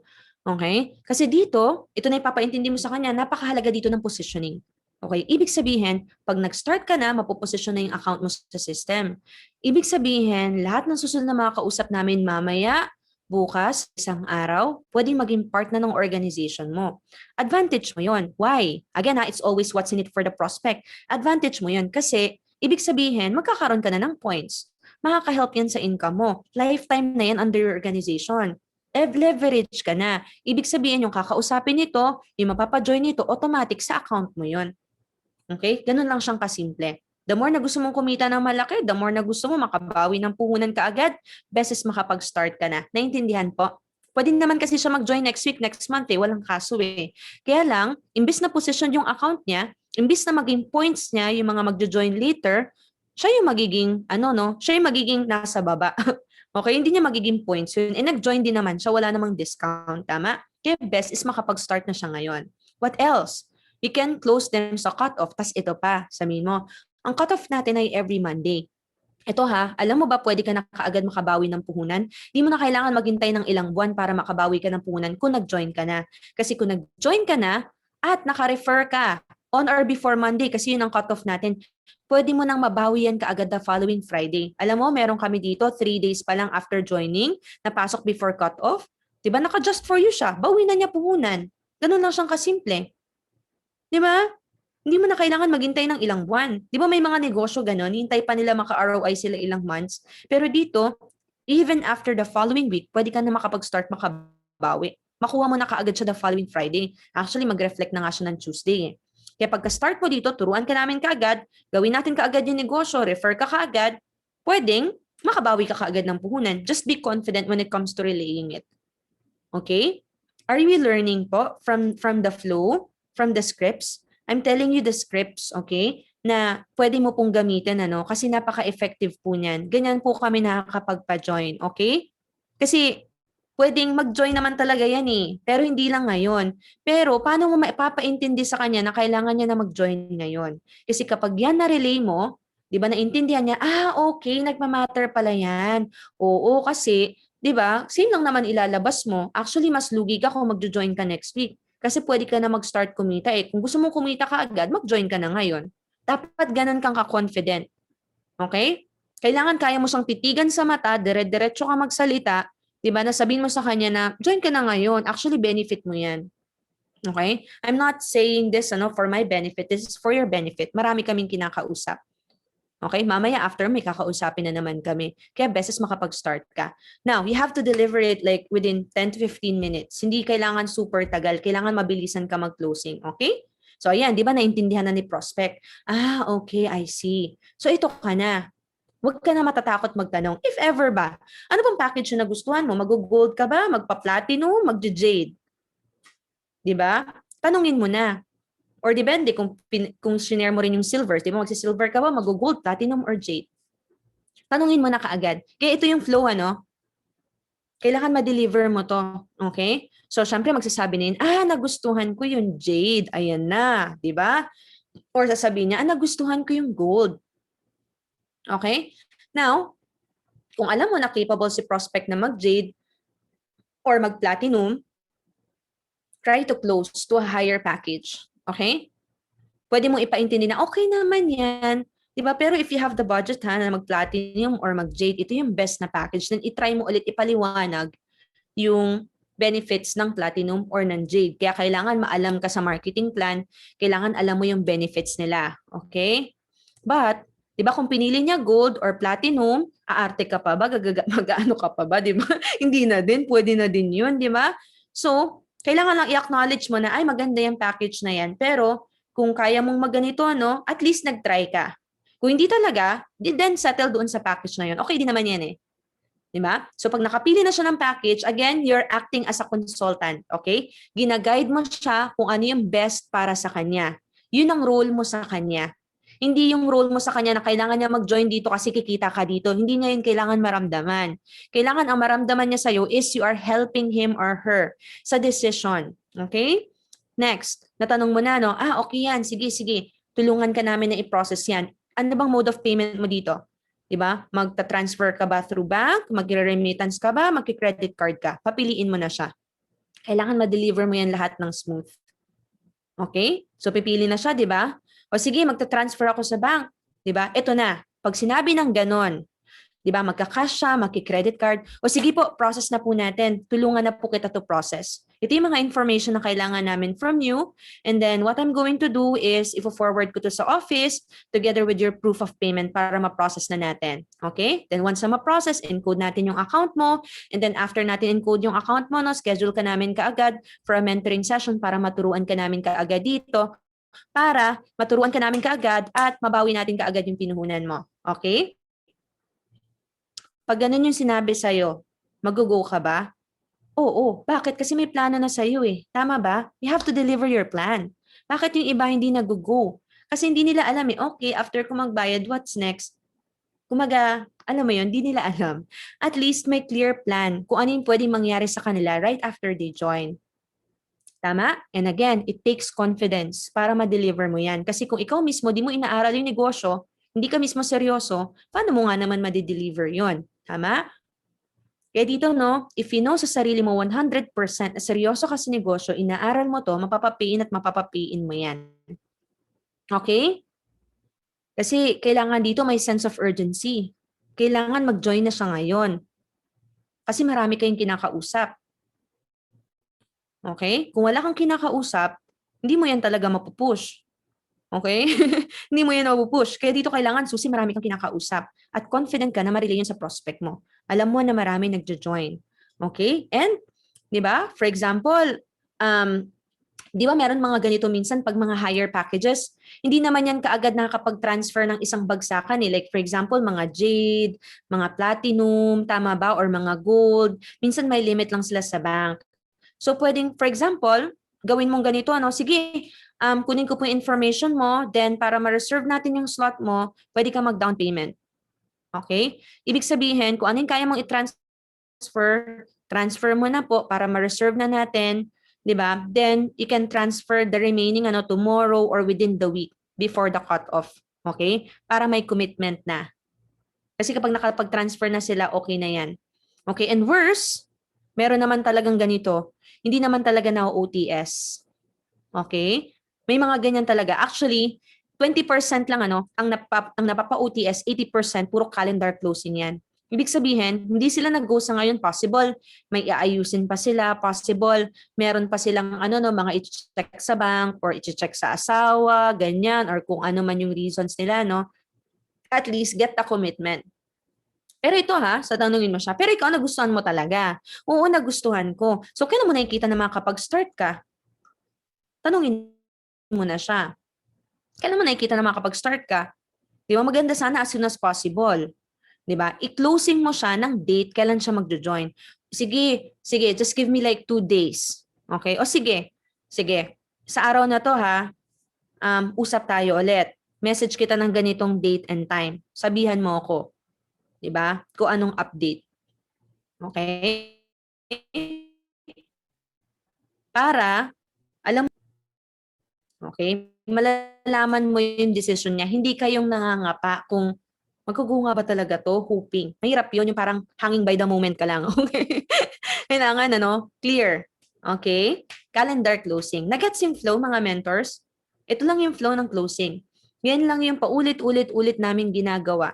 Okay? Kasi dito, ito na ipapaintindi mo sa kanya, napakahalaga dito ng positioning. Okay? Ibig sabihin, pag nag-start ka na, mapoposition na yung account mo sa system. Ibig sabihin, lahat ng susunod na mga kausap namin mamaya, bukas, isang araw, pwedeng maging part na ng organization mo. Advantage mo yon. Why? Again, it's always what's in it for the prospect. Advantage mo yon kasi ibig sabihin, magkakaroon ka na ng points. makaka-help yan sa income mo. Lifetime na yan under your organization. Leverage ka na. Ibig sabihin yung kakausapin nito, yung mapapajoin nito, automatic sa account mo yon. Okay? Ganun lang siyang kasimple. The more na gusto mong kumita ng malaki, the more na gusto mo makabawi ng puhunan ka agad, beses makapag-start ka na. Naintindihan po? Pwede naman kasi siya mag-join next week, next month eh. Walang kaso eh. Kaya lang, imbis na position yung account niya, imbis na maging points niya, yung mga magjo-join later, siya yung magiging, siya yung magiging nasa baba. Okay, hindi niya magiging points yun. Eh, nag-join din naman siya, wala namang discount, tama? Kaya best is makapag-start na siya ngayon. What else? You can close them sa cut-off. Tas ito pa, sabihin mo, ang cut-off natin ay every Monday. Ito ha, alam mo ba pwede ka na kaagad makabawi ng puhunan? Di mo na kailangan maghintay ng ilang buwan para makabawi ka ng puhunan kung nag-join ka na. Kasi kung nag-join ka na at naka-refer ka on or before Monday, kasi yun ang cut-off natin, pwede mo nang mabawi yan kaagad the following Friday. Alam mo, meron kami dito, 3 days pa lang after joining, napasok before cut-off. Diba, naka-just for you siya. Bawi na niya puhunan. Ganun lang siyang kasimple. Diba? Hindi mo na kailangan maghintay ng ilang buwan. Di ba may mga negosyo ganon, hintay pa nila maka-ROI sila ilang months. Pero dito, even after the following week, pwede ka na makapag-start makabawi. Makuha mo na kaagad siya the following Friday. Actually, mag-reflect na nga siya ng Tuesday eh. Kaya pagka-start mo dito, turuan ka namin kaagad, gawin natin kaagad yung negosyo, refer ka kaagad, pwedeng makabawi ka kaagad ng puhunan. Just be confident when it comes to relaying it. Okay? Are we learning po from the flow, from the scripts? I'm telling you the scripts, okay, na pwede mo pong gamitin, kasi napaka-effective po niyan. Ganyan po kami nakakapagpa-join, okay? Kasi pwedeng mag-join naman talaga yan eh, pero hindi lang ngayon. Pero paano mo maipapaintindi sa kanya na kailangan niya na mag-join ngayon? Kasi kapag yan na-relay mo, di ba, naintindihan niya, okay, nagmamatter pala yan. Oo, kasi, di ba, same lang naman ilalabas mo. Actually, mas lugi ka kung mag-join ka next week. Kasi pwede ka na mag-start kumita eh. Kung gusto mong kumita ka agad, mag-join ka na ngayon. Dapat ganun kang ka-confident. Okay? Kailangan kaya mo siyang titigan sa mata, dire-diretso ka magsalita, di ba, nasabihin mo sa kanya na, join ka na ngayon. Actually, benefit mo yan. Okay? I'm not saying this for my benefit. This is for your benefit. Marami kaming kinakausap. Okay? Mamaya after, may kakausapin na naman kami. Kaya beses makapag-start ka. Now, you have to deliver it like within 10 to 15 minutes. Hindi kailangan super tagal. Kailangan mabilisan ka mag-closing. Okay? So, ayan, di ba naintindihan na ni prospect? Okay, I see. So, ito ka na. Huwag ka na matatakot magtanong. If ever ba, ano bang package na nagustuhan mo? Mag-gold ka ba? Magpa-platinum? Mag-jade? Di ba? Tanungin mo na. Or depende kung sinare mo rin yung silver. Di ba, magsi-silver ka ba, mag-gold, platinum, or jade? Tanungin mo na kaagad. Kaya ito yung flow, kailangan ma-deliver mo to. Okay? So, syempre, magsasabi na yun, nagustuhan ko yung jade. Ayan na. Di ba? Or sasabihin niya, nagustuhan ko yung gold. Okay? Now, kung alam mo na capable si prospect na mag-jade or mag-platinum, try to close to a higher package. Okay? Pwede mong ipaintindi na, okay naman yan. Diba? Pero if you have the budget na mag-platinum or mag-jade, ito yung best na package. Then itry mo ulit ipaliwanag yung benefits ng platinum or ng jade. Kaya kailangan maalam ka sa marketing plan, kailangan alam mo yung benefits nila. Okay? But, diba, kung pinili niya gold or platinum, aarte ka pa ba? Mag-ano ka pa ba? Diba? Hindi na din. Pwede na din yun. Diba? So, kailangan lang i-acknowledge mo na, maganda yung package na yan. Pero, kung kaya mong magganito, at least nag-try ka. Kung hindi talaga, then settle doon sa package na yun. Okay din naman yan eh. Diba? So, pag nakapili na siya ng package, again, you're acting as a consultant. Okay? Gina-guide mo siya kung ano yung best para sa kanya. Yun ang role mo sa kanya. Hindi yung role mo sa kanya na kailangan niya mag-join dito kasi kikita ka dito. Hindi niya yun kailangan maramdaman. Kailangan ang maramdaman niya sa'yo is you are helping him or her sa decision. Okay? Next, natanong mo na, okay yan, sige, tulungan ka namin na i-process yan. Ano bang mode of payment mo dito? Diba? Magta-transfer ka ba through bank? Magre-remittance ka ba? Magki-credit card ka? Papiliin mo na siya. Kailangan ma-deliver mo yan lahat ng smooth. Okay? So, pipili na siya, diba? O sige, magta-transfer ako sa bank. Diba? Ito na. Pag sinabi ng ganon, Di ba? Magka-cash siya, magki-credit card. O sige po, process na po natin. Tulungan na po kita to process. Ito yung mga information na kailangan namin from you. And then what I'm going to do is i-forward ko to sa office together with your proof of payment para ma-process na natin. Okay? Then once na ma-process, encode natin yung account mo. And then after natin encode yung account mo, no, schedule ka namin kaagad for a mentoring session para maturuan ka namin kaagad dito. Para maturuan ka namin kaagad at mabawi natin kaagad yung pinuhunan mo. Okay? Pag ganun yung sinabi sa'yo, mag-go ka ba? Oo. Bakit? Kasi may plano na sa'yo eh. Tama ba? You have to deliver your plan. Bakit yung iba hindi nag-go? Kasi hindi nila alam eh, okay, after ko magbayad, what's next? Kumaga, alam mo yun, hindi nila alam. At least may clear plan kung ano yung pwedeng mangyari sa kanila right after they join. Tama? And again, it takes confidence para ma-deliver mo yan. Kasi kung ikaw mismo, di mo inaaral yung negosyo, hindi ka mismo seryoso, paano mo nga naman ma-deliver yon? Tama? Kaya dito, no, if you know sa sarili mo 100% na seryoso ka sa negosyo, inaaral mo to, mapapapiin at mapapapiin mo yan. Okay? Kasi kailangan dito may sense of urgency. Kailangan mag-join na siya ngayon. Kasi marami kayong kinakausap. Okay? Kung wala kang kinakausap, hindi mo yan talaga mapupush. Okay? Hindi mo yan mapupush. Kaya dito kailangan, Susie, marami kang kinakausap. At confident ka na marilay yun sa prospect mo. Alam mo na marami nagjo-join. Okay? And, di ba? For example, di ba meron mga ganito minsan pag mga higher packages, hindi naman yan kaagad nakakapag-transfer ng isang bagsakan eh. Like for example, mga jade, mga platinum, tama ba? Or mga gold. Minsan may limit lang sila sa bank. So pwedeng, for example, gawin mong ganito, ano, sige, kunin ko po yung information mo, then para ma-reserve natin yung slot mo, pwede ka mag-down payment. Okay? Ibig sabihin, kung ano yung kaya mong transfer mo na po para ma-reserve na natin, di ba? Then, you can transfer the remaining tomorrow or within the week before the cut-off. Okay? Para may commitment na. Kasi kapag nakapag-transfer na sila, okay na yan. Okay? And worse, meron naman talagang ganito, hindi naman talaga na OTS. Okay? May mga ganyan talaga. Actually, 20% lang ang napapa-OTS, 80% puro calendar closing yan. Ibig sabihin, hindi sila nag-go sa ngayon, possible may iayusin pa sila, possible meron pa silang mga i-check sa bank or i-check sa asawa, ganyan, or kung ano man yung reasons nila, no? At least get the commitment. Pero ito sa tanungin mo siya, pero ikaw nagustuhan mo talaga. Oo, nagustuhan ko. So, kailan mo nakikita na makakapag-start ka? Tanungin mo na siya. Kailan mo nakikita na makakapag-start ka? Di ba? Maganda sana as soon as possible. Di ba? I-closing mo siya ng date kailan siya magjo-join. Sige, just give me like 2 days. Okay? O sige. Sa araw na to usap tayo ulit. Message kita ng ganitong date and time. Sabihan mo ako. Di ba? Kung anong update. Okay? Para, alam mo, okay, malalaman mo yung decision niya. Hindi kayong nangangapa kung magkugunga ba talaga to, hoping. Mahirap yun, yung parang hanging by the moment ka lang. Okay? Kailangan, clear. Okay? Calendar closing. Nagets yung flow, mga mentors? Ito lang yung flow ng closing. Yan lang yung paulit-ulit-ulit namin ginagawa.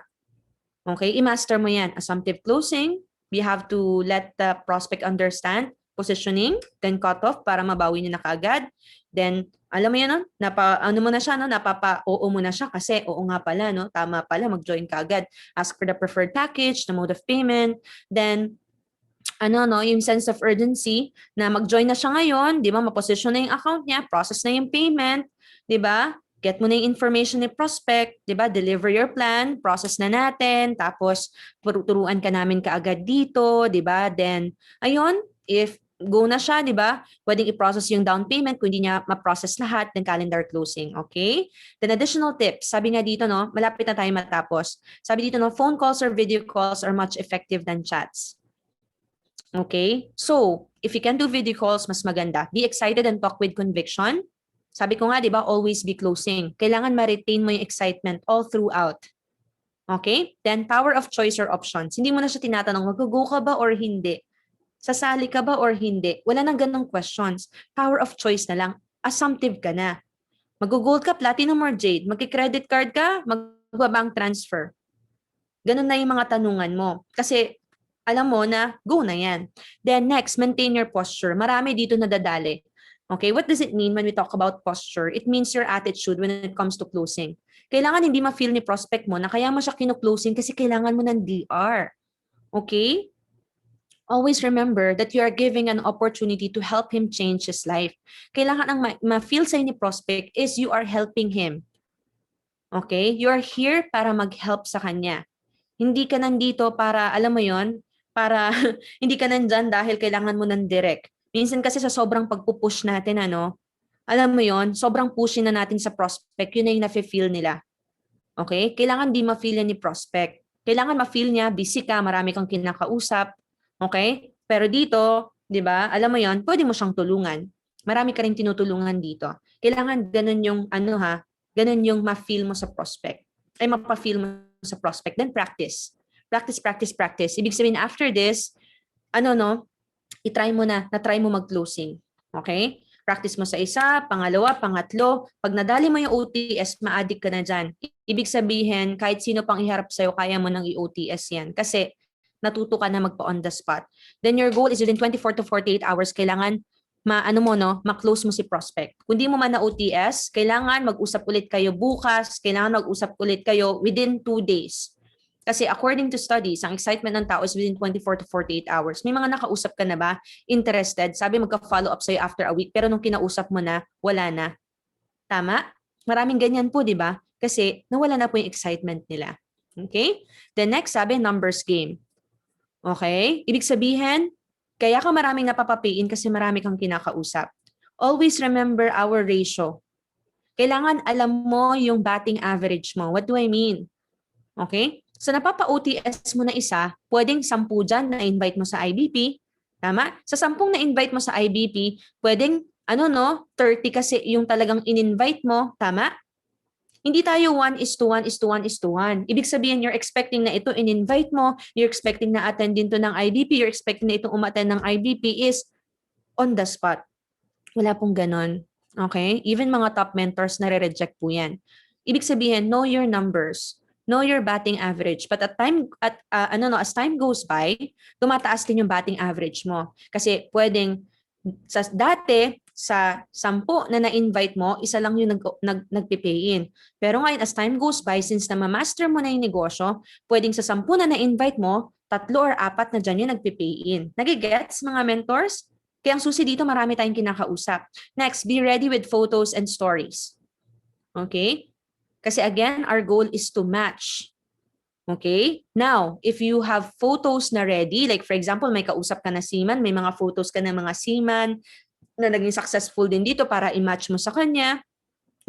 Okay? I-master mo yan. Assumptive closing. We have to let the prospect understand. Positioning. Then cut off para mabawi niya na kaagad. Then, alam mo yan, napapa-oo mo na siya kasi oo nga pala, tama pala, mag-join ka agad. Ask for the preferred package, the mode of payment, then, yung sense of urgency na mag-join na siya ngayon, di ba, maposition na yung account niya, process na yung payment, di ba, get mo na yung information ni prospect, di ba, deliver your plan, process na natin, tapos turuan ka namin kaagad dito, di ba, then, ayun, if go na siya, di ba? Pwedeng i-process yung down payment kung hindi niya ma-process lahat ng calendar closing, okay? Then additional tips, sabi nga dito, malapit na tayo matapos. Sabi dito, phone calls or video calls are much effective than chats. Okay? So, if you can do video calls, mas maganda. Be excited and talk with conviction. Sabi ko nga, di ba, always be closing. Kailangan ma-retain mo yung excitement all throughout. Okay? Then, power of choice or options. Hindi mo na siya tinatanong, mag-go ka ba or hindi? Sasali ka ba or hindi? Wala nang ganong questions. Power of choice na lang. Assumptive ka na. Mag-gold ka, platinum or jade. Magki-credit card ka, magbabank transfer. Ganun na yung mga tanungan mo. Kasi alam mo na go na yan. Then next, maintain your posture. Marami dito nadadali. Okay, what does it mean when we talk about posture? It means your attitude when it comes to closing. Kailangan hindi ma-feel ni prospect mo na kaya mo siya kinu-closing kasi kailangan mo ng DR. Okay? Always remember that you are giving an opportunity to help him change his life. Kailangan ang ma-feel sa'yo ni prospect is you are helping him. Okay? You are here para mag-help sa kanya. Hindi ka nandito para, alam mo yon, para hindi ka nandyan dahil kailangan mo ng direct. Minsan kasi sa sobrang pagpupush natin, alam mo yon, sobrang pushing na natin sa prospect, yun na yung nafe-feel nila. Okay? Kailangan di ma-feel yan ni prospect. Kailangan ma-feel niya, busy ka, marami kang kinakausap. Okay? Pero dito, di ba, alam mo yon, pwede mo siyang tulungan. Marami ka rin tinutulungan dito. Kailangan ganun yung, ganun yung ma-feel mo sa prospect. Ay mapa-feel mo sa prospect. Then practice. Practice, practice, practice. Ibig sabihin, after this, i-try mo na-try mo mag-closing. Okay? Practice mo sa isa, pangalawa, pangatlo. Pag nadali mo yung OTS, ma-addict ka na dyan. Ibig sabihin, kahit sino pang iharap sa'yo, kaya mo nang i-OTS yan. Kasi natuto ka na magpa-on the spot. Then your goal is within 24 to 48 hours, kailangan ma-close mo si prospect. Kung di mo man na OTS, kailangan mag-usap ulit kayo bukas, kailangan mag-usap ulit kayo within 2 days. Kasi according to studies, ang excitement ng tao is within 24 to 48 hours. May mga nakausap ka na ba? Interested? Sabi magka-follow up sa'yo after a week, pero nung kinausap mo na, wala na. Tama? Maraming ganyan po, di ba? Kasi nawala na po yung excitement nila. Okay? The next, sabi, numbers game. Okay? Ibig sabihin, kaya ka maraming napapapiin kasi marami kang kinakausap. Always remember our ratio. Kailangan alam mo yung batting average mo. What do I mean? Okay? So napapa-OTS mo na isa, pwedeng 10 dyan na invite mo sa IBP. Tama? Sa 10 na invite mo sa IBP, pwedeng 30 kasi yung talagang in-invite mo. Tama? Hindi tayo 1:1:1:1. Ibig sabihin, you're expecting na ito in-invite mo, you're expecting na attend din to ng IBP, you're expecting na itong umattend ng IBP is on the spot. Wala pong ganon. Okay? Even mga top mentors nare-reject po yan. Ibig sabihin, know your numbers. Know your batting average. But as time goes by, tumataas din yung batting average mo. Kasi pwedeng dati sa 10 na na-invite mo, isa lang yung nagpipay in. Pero ngayon, as time goes by, since na ma-master mo na yung negosyo, pwedeng sa 10 na na-invite mo, 3 or 4 na dyan yung nagpipay in. Nagigets, mga mentors? Kaya ang susi dito, marami tayong kinakausap. Next, be ready with photos and stories. Okay? Kasi again, our goal is to match. Okay? Now, if you have photos na ready, like for example, may kausap ka na seaman, may mga photos ka na mga seaman na naging successful din dito para i-match mo sa kanya.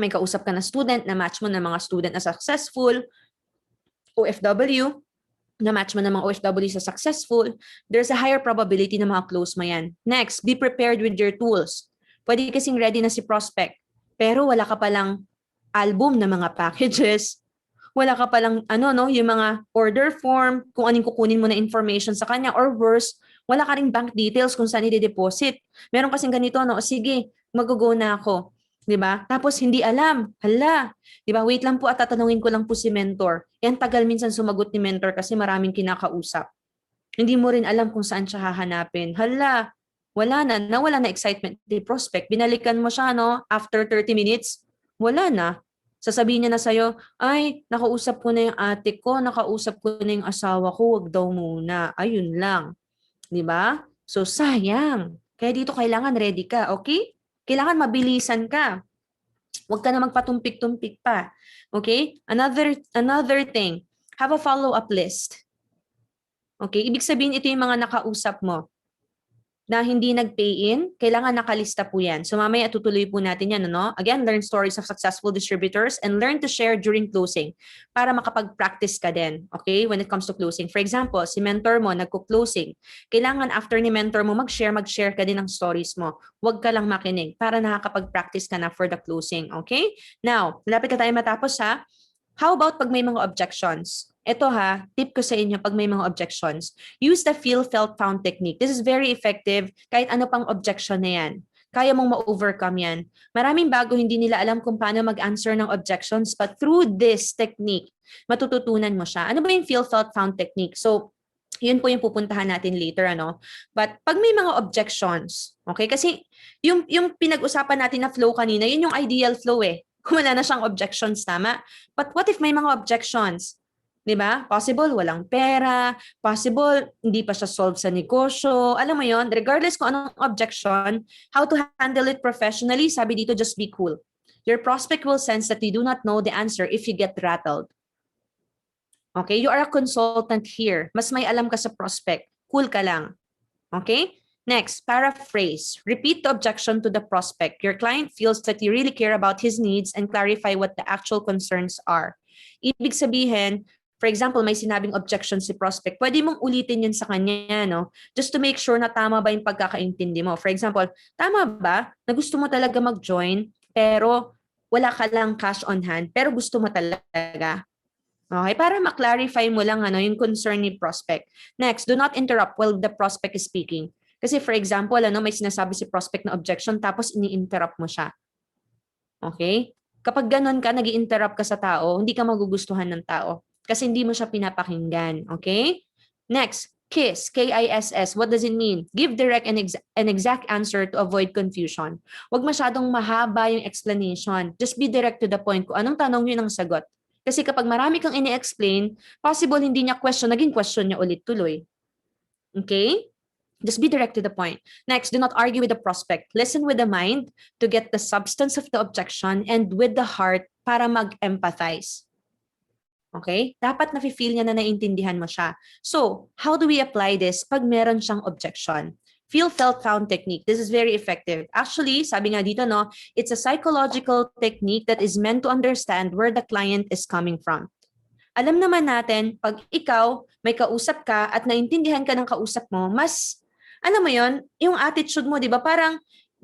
May kausap ka na student na match mo na mga student na successful. OFW, na match mo ng mga OFW sa successful, there's a higher probability na mga-close mo yan. Next, be prepared with your tools. Pwede kasing ready na si prospect, pero wala ka palang album na mga packages, wala ka palang yung mga order form, kung anong kukunin mo na information sa kanya, or worse, wala ka ring bank details kung saan i-deposit. Meron kasing ganito, sige, mag-go na ako. 'Di ba? Tapos hindi alam. Hala, 'di ba? Wait lang po at tatanungin ko lang po si mentor. Yan tagal minsan sumagot ni mentor kasi maraming kinakausap. Hindi mo rin alam kung saan siya hahanapin. Hala, nawala na excitement ni prospect. Binalikan mo siya after 30 minutes, wala na. Sasabihin niya na sa'yo, ay, nakausap ko na yung ate ko, nakausap ko na yung asawa ko, wag daw muna. Ayun lang. 'Di ba? So sayang. Kaya dito kailangan ready ka, okay? Kailangan mabilisan ka. Huwag ka na magpatumpik-tumpik pa. Okay? Another thing, have a follow-up list. Okay? Ibig sabihin ito yung mga nakausap mo na hindi nag-pay in, kailangan nakalista po yan. So mamaya tutuloy po natin yan. Again, learn stories of successful distributors and learn to share during closing para makapag-practice ka din, okay, when it comes to closing. For example, si mentor mo nagko-closing. Kailangan after ni mentor mo mag-share ka din ng stories mo. Huwag ka lang makinig para nakakapag-practice ka na for the closing, okay? Now, malapit na tayo matapos ha. How about pag may mga objections? Ito tip ko sa inyo pag may mga objections. Use the feel, felt, found technique. This is very effective kahit ano pang objection na yan. kaya mong ma-overcome yan. Maraming bago hindi nila alam kung paano mag-answer ng objections, but through this technique, matututunan mo siya. Ano ba yung feel, felt, found technique? So, yun po yung pupuntahan natin later, ano? But pag may mga objections, okay? Kasi yung pinag-usapan natin na flow kanina, yun yung ideal flow eh. Kung wala na siyang objections, tama? But what if may mga objections? 'Di ba? Possible walang pera, possible hindi pa siya solve sa negosyo. Alam mo 'yon, regardless kung anong objection, how to handle it professionally, sabi dito, just be cool. Your prospect will sense that you do not know the answer if you get rattled. Okay? You are a consultant here. Mas may alam ka sa prospect. Cool ka lang. Okay? Next, paraphrase. Repeat the objection to the prospect. Your client feels that you really care about his needs and clarify what the actual concerns are. Ibig sabihin, for example, may sinabing objection si prospect, pwede mong ulitin yun sa kanya, no? Just to make sure na tama ba yung pagkakaintindi mo. For example, tama ba na gusto mo talaga mag-join, pero wala ka lang cash on hand, pero gusto mo talaga? Okay, para ma-clarify mo lang yung concern ni prospect. Next, do not interrupt while the prospect is speaking. Kasi for example, may sinasabi si prospect na objection tapos ini-interrupt mo siya. Okay? Kapag ganun ka, nag-i-interrupt ka sa tao, hindi ka magugustuhan ng tao kasi hindi mo siya pinapakinggan. Okay? Next, KISS, K-I-S-S. What does it mean? Give direct and exact answer to avoid confusion. Huwag masyadong mahaba yung explanation. Just be direct to the point. Kung anong tanong yun ang sagot. Kasi kapag marami kang ini-explain, possible hindi niya question, naging question niya ulit tuloy. Okay? Just be direct to the point. Next, do not argue with the prospect. Listen with the mind to get the substance of the objection and with the heart para mag-empathize. Okay? Dapat nafe-feel niya na naiintindihan mo siya. So, how do we apply this pag meron siyang objection? Feel, felt, found technique. This is very effective. Actually, sabi nga dito, it's a psychological technique that is meant to understand where the client is coming from. Alam naman natin, pag ikaw may kausap ka at naintindihan ka ng kausap mo, mas, alam mo yon, yung attitude mo, di ba? Parang,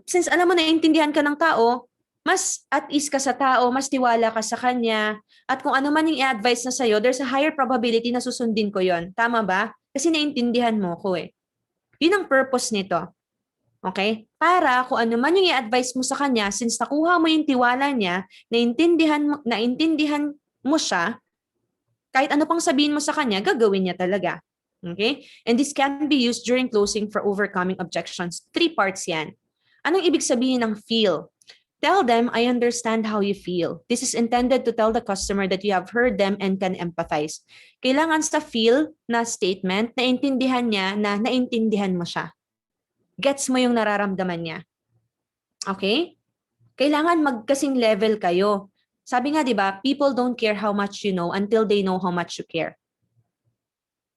since alam mo naintindihan ka ng tao, mas at ease ka sa tao, mas tiwala ka sa kanya, at kung ano man yung i-advise na sa'yo, there's a higher probability na susundin ko yon. Tama ba? Kasi naintindihan mo ko eh. Yun ang purpose nito. Okay? Para kung ano man yung i-advise mo sa kanya, since nakuha mo yung tiwala niya, naintindihan mo siya, kahit ano pang sabihin mo sa kanya, gagawin niya talaga. Okay? And this can be used during closing for overcoming objections. 3 parts yan. Anong ibig sabihin ng feel? Tell them, I understand how you feel. This is intended to tell the customer that you have heard them and can empathize. Kailangan sa feel na statement, naintindihan niya na naintindihan mo siya. Gets mo yung nararamdaman niya. Okay? Kailangan magkasing level kayo. Sabi nga, di ba, people don't care how much you know until they know how much you care.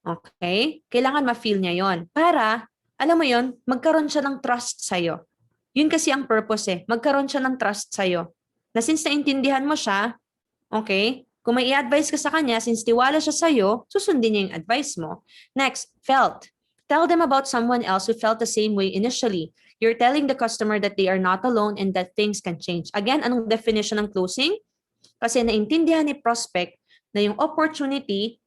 Okay? Kailangan ma-feel niya yon. Para, alam mo yon, magkaroon siya ng trust sa'yo. Yun kasi ang purpose eh. Magkaroon siya ng trust sa'yo. Na since naintindihan mo siya, okay, kung may i-advise ka sa kanya, since tiwala siya sa'yo, susundin niya yung advice mo. Next, felt. Tell them about someone else who felt the same way initially. You're telling the customer that they are not alone and that things can change. Again, anong definition ng closing? Kasi naintindihan ni prospect na yung opportunity,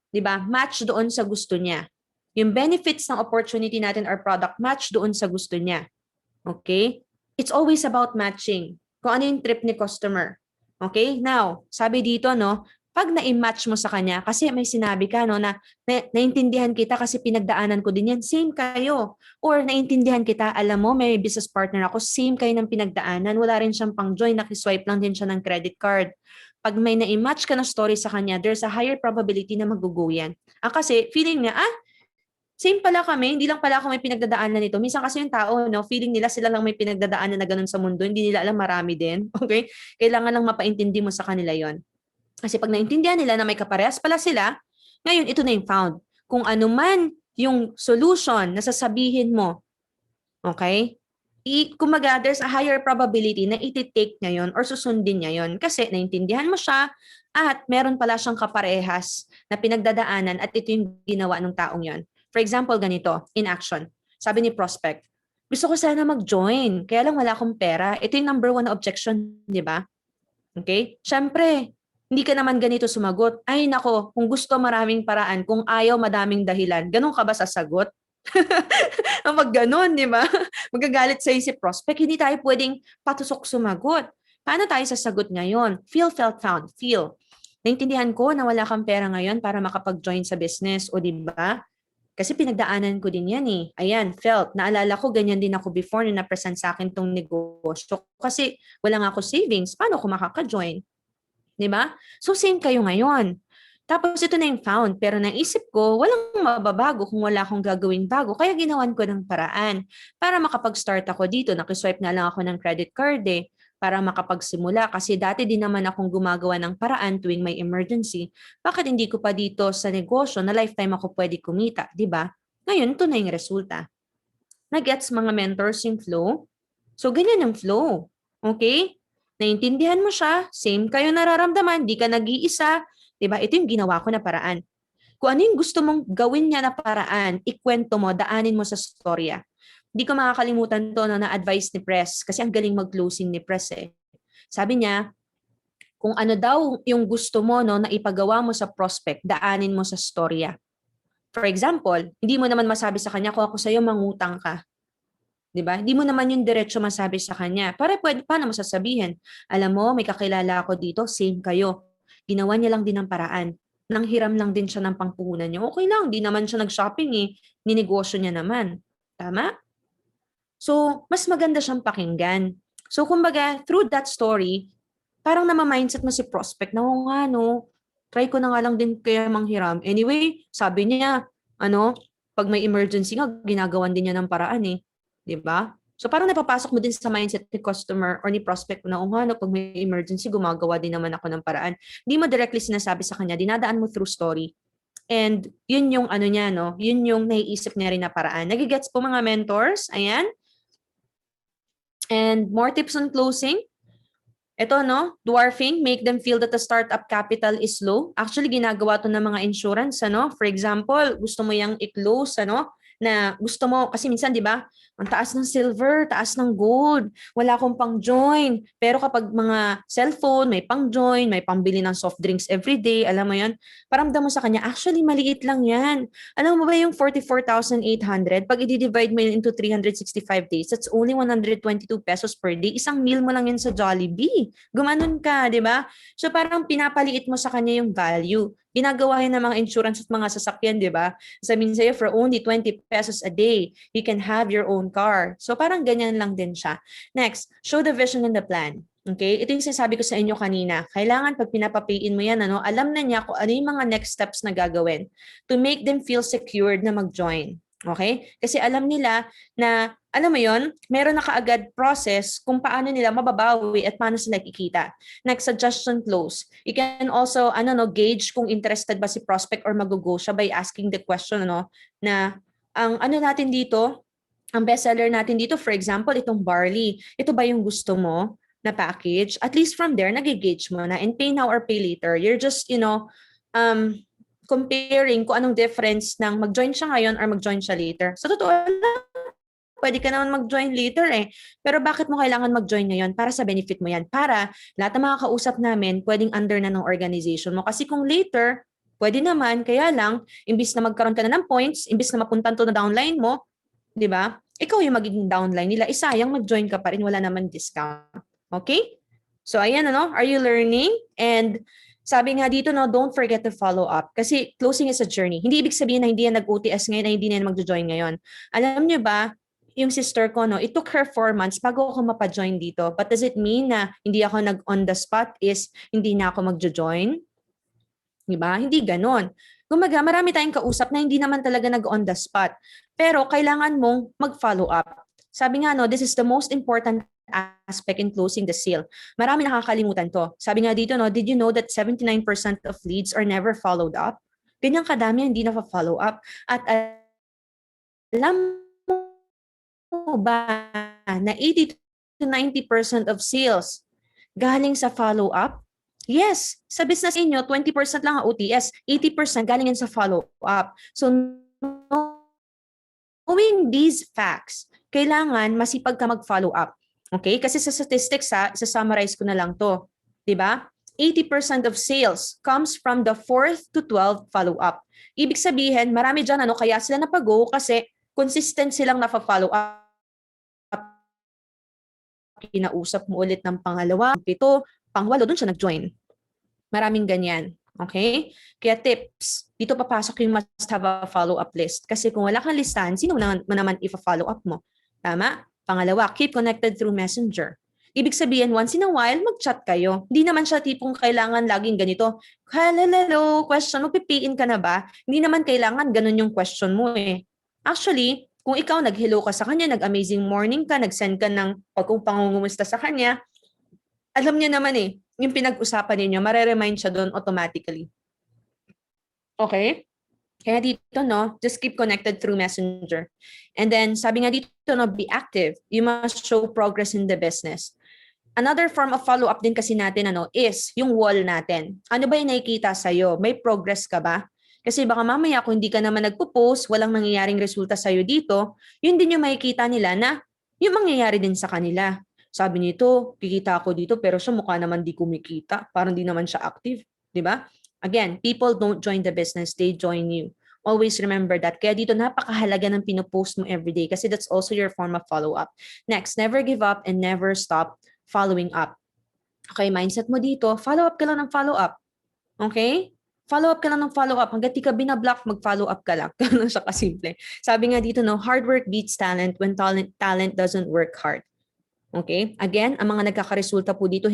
di ba, match doon sa gusto niya. Yung benefits ng opportunity natin or product match doon sa gusto niya. Okay? It's always about matching. Kung ano yung trip ni customer. Okay? Now, sabi dito, pag na-match mo sa kanya, kasi may sinabi ka, na naintindihan kita kasi pinagdaanan ko din yan, same kayo. Or naintindihan kita, alam mo, may business partner ako, same kayo ng pinagdaanan, wala rin siyang pang-join, nakiswipe lang din siya ng credit card. Pag may na-match ka na story sa kanya, there's a higher probability na mag-go yan. Kasi feeling niya, same pala kami, hindi lang pala ako may pinagdadaanan nito. Minsan kasi yung tao, feeling nila sila lang may pinagdadaanan na ganun sa mundo. Hindi nila alam marami din. Okay? Kailangan lang mapaintindi mo sa kanila yon. Kasi pag naintindihan nila na may kaparehas pala sila, ngayon ito na yung found. Kung ano man yung solution na sasabihin mo, okay? Kumaga, there's a higher probability na iti-take niya yon or susundin niya yon. Kasi naintindihan mo siya at meron pala siyang kaparehas na pinagdadaanan at ito yung ginawa ng taong yon. For example, ganito, in action. Sabi ni prospect, gusto ko sana mag-join, kaya lang wala akong pera. Ito yung number 1 objection, di ba? Okay? Siyempre, hindi ka naman ganito sumagot. Ay nako, kung gusto maraming paraan, kung ayaw madaming dahilan, ganun ka ba sasagot? Mag ganun, di ba? magagalit sa'yo si prospect, hindi tayo pwedeng patusok sumagot. Paano tayo sasagot ngayon? Feel, felt, found. Feel. Naintindihan ko na wala kang pera ngayon para makapag-join sa business, o di ba? Kasi pinagdaanan ko din yan eh. Ayan, felt. Naalala ko, ganyan din ako before na na-present sa akin tong negosyo. Kasi wala nga ako savings. Paano ako makaka-join? Di ba? So same kayo ngayon. Tapos ito na yung found. Pero naisip ko, walang mababago kung wala akong gagawin bago. Kaya ginawan ko ng paraan. Para makapag-start ako dito, nakiswipe na lang ako ng credit card eh. Para makapagsimula. Kasi dati din naman akong gumagawa ng paraan tuwing may emergency. Bakit hindi ko pa dito sa negosyo na lifetime ako pwede kumita? Di ba? Ngayon, ito na yung resulta. Na-gets mga mentors yung flow? So, ganyan yung flow. Okay? Naintindihan mo siya, same kayo nararamdaman, di ka nag-iisa, diba? Ito yung ginawa ko na paraan. Kung ano yung gusto mong gawin niya na paraan, ikwento mo, daanin mo sa storya. Di ko makakalimutan to na advice ni Press kasi ang galing mag-closing ni Press eh. Sabi niya, kung ano daw yung gusto mo no, na ipagawa mo sa prospect, daanin mo sa storya. For example, hindi mo naman masabi sa kanya, kung ako sa'yo, mangutang ka. Diba? Hindi mo naman yung diretso masabi sa kanya. Paano mo sasabihin? Alam mo, may kakilala ako dito, same kayo. Ginawa niya lang din ng paraan. Nanghiram lang din siya ng pangpuhunan niya. Okay lang, di naman siya nag-shopping eh. Ninegosyo niya naman. Tama? So, mas maganda siyang pakinggan. So, kumbaga, through that story, parang nama-mindset mo si prospect na, oo nga, no, try ko na nga lang din kaya manghiram. Anyway, sabi niya, pag may emergency nga, ginagawan din niya ng paraan eh. Diba? So parang napapasok mo din sa mindset ni customer or ni prospect na, pag may emergency, gumagawa din naman ako ng paraan. Hindi mo directly sinasabi sa kanya, dinadaan mo through story. And yun yung niya, no? Yun yung naiisip niya rin na paraan. Nagigets po mga mentors? Ayan. And more tips on closing. Ito, no? Dwarfing, make them feel that the startup capital is low. Actually, ginagawa to ng mga insurance, For example, gusto mo yung i-close, na gusto mo, kasi minsan, di ba, ang taas ng silver, taas ng gold, wala akong pang-join. Pero kapag mga cellphone, may pang-join, may pambili ng soft drinks everyday, alam mo yun, paramdam mo sa kanya, actually, maliit lang yan. Alam mo ba yung 44,800, pag i-divide mo yun into 365 days, that's only 122 pesos per day. Isang meal mo lang yun sa Jollibee. Gumanon ka, di ba? So parang pinapaliit mo sa kanya yung value. Ginagawa yun ng mga insurance at mga sasakyan, di ba? Sabihin sa'yo, for only 20 pesos a day, you can have your own car. So parang ganyan lang din siya. Next, show the vision and the plan. Okay? Ito yung sinasabi ko sa inyo kanina. Kailangan pag pinapapayin mo yan, alam na niya kung ano yung mga next steps na gagawin to make them feel secured na mag-join. Okay? Kasi alam nila na, alam mo yon, meron na kaagad process kung paano nila mababawi at paano sila kikita. Next, suggestion close. You can also, gauge kung interested ba si prospect or mag-go siya by asking the question, na ang natin dito, ang bestseller natin dito, for example, itong barley. Ito ba yung gusto mo na package? At least from there, nag-gauge mo na. And pay now or pay later. You're just, comparing kung anong difference ng mag-join siya ngayon or mag-join siya later. Sa totoo lang, pwede ka naman mag-join later eh. Pero bakit mo kailangan mag-join ngayon? Para sa benefit mo yan. Para lahat ng mga kausap namin, pwedeng under na ng organization mo. Kasi kung later, pwede naman, kaya lang, imbis na magkaroon ka na ng points, imbis na mapuntan to na downline mo, di ba? Ikaw yung magiging downline nila. Isayang mag-join ka pa rin, wala naman discount. Okay? So ayan, are you learning? And sabi nga dito, don't forget to follow up. Kasi closing is a journey. Hindi ibig sabihin na hindi yan nag-OTS ngayon, na hindi na yan mag-join ngayon. Alam niyo ba, yung sister ko, it took her 4 months bago ako mapa-join dito. But does it mean na hindi ako nag-on the spot is hindi na ako mag-join? Diba? Hindi ganon. Kumaga, marami tayong kausap na hindi naman talaga nag-on the spot. Pero kailangan mong mag-follow up. Sabi nga, this is the most important aspect in closing the sale. Marami nakakalimutan to. Sabi nga dito, did you know that 79% of leads are never followed up? Ganyang kadami hindi na-follow up. At alam mo ba na 80 to 90% of sales galing sa follow-up? Yes, sa business inyo, 20% lang ang OTS, 80% galing yan sa follow-up. So, knowing these facts, kailangan masipag ka mag-follow up. Okay? Kasi sa statistics, isa-summarize ko na lang to. Diba? 80% of sales comes from the 4th to 12th follow-up. Ibig sabihin, marami dyan, kaya sila napago kasi consistent silang na-follow up kinausap mo ulit ng pangalawa, pito, pangwalo, doon siya nag-join. Maraming ganyan. Okay? Kaya tips, dito papasok yung must have a follow-up list. Kasi kung wala kang listahan, sino naman if-follow up mo? Tama? Pangalawa, keep connected through Messenger. Ibig sabihin, once in a while, mag-chat kayo. Hindi naman siya tipong kailangan laging ganito. Hello, question, magpipiin ka na ba? Hindi naman kailangan ganun yung question mo eh. Actually, kung ikaw nag-hello ka sa kanya, nag-amazing morning ka, nag-send ka ng kung pangungumusta sa kanya, alam niya naman eh, yung pinag-usapan ninyo, mareremind siya doon automatically. Okay? Kaya dito, no, just keep connected through Messenger. And then, sabi nga dito, no, be active. You must show progress in the business. Another form of follow-up din kasi natin, is yung wall natin. Ano ba yung nakikita sa'yo? May progress ka ba? Kasi baka mamaya kung hindi ka naman nagpo-post, walang nangyayaring resulta sa'yo dito, yun din yung makikita nila na yung mangyayari din sa kanila. Sabi nito, kikita ako dito pero siya mukha naman di kumikita. Parang di naman siya active. Di ba? Again, people don't join the business, they join you. Always remember that. Kaya dito napakahalaga ng pinopost mo everyday kasi that's also your form of follow-up. Next, never give up and never stop following up. Okay, mindset mo dito, follow up ka lang ng follow up. Okay? Follow up ka lang ng follow up. Hanggat di ka binablock, mag-follow up ka lang. Ganun siya kasimple. Sabi nga dito, no, hard work beats talent when talent doesn't work hard. Okay? Again, ang mga nagkakaresulta po dito,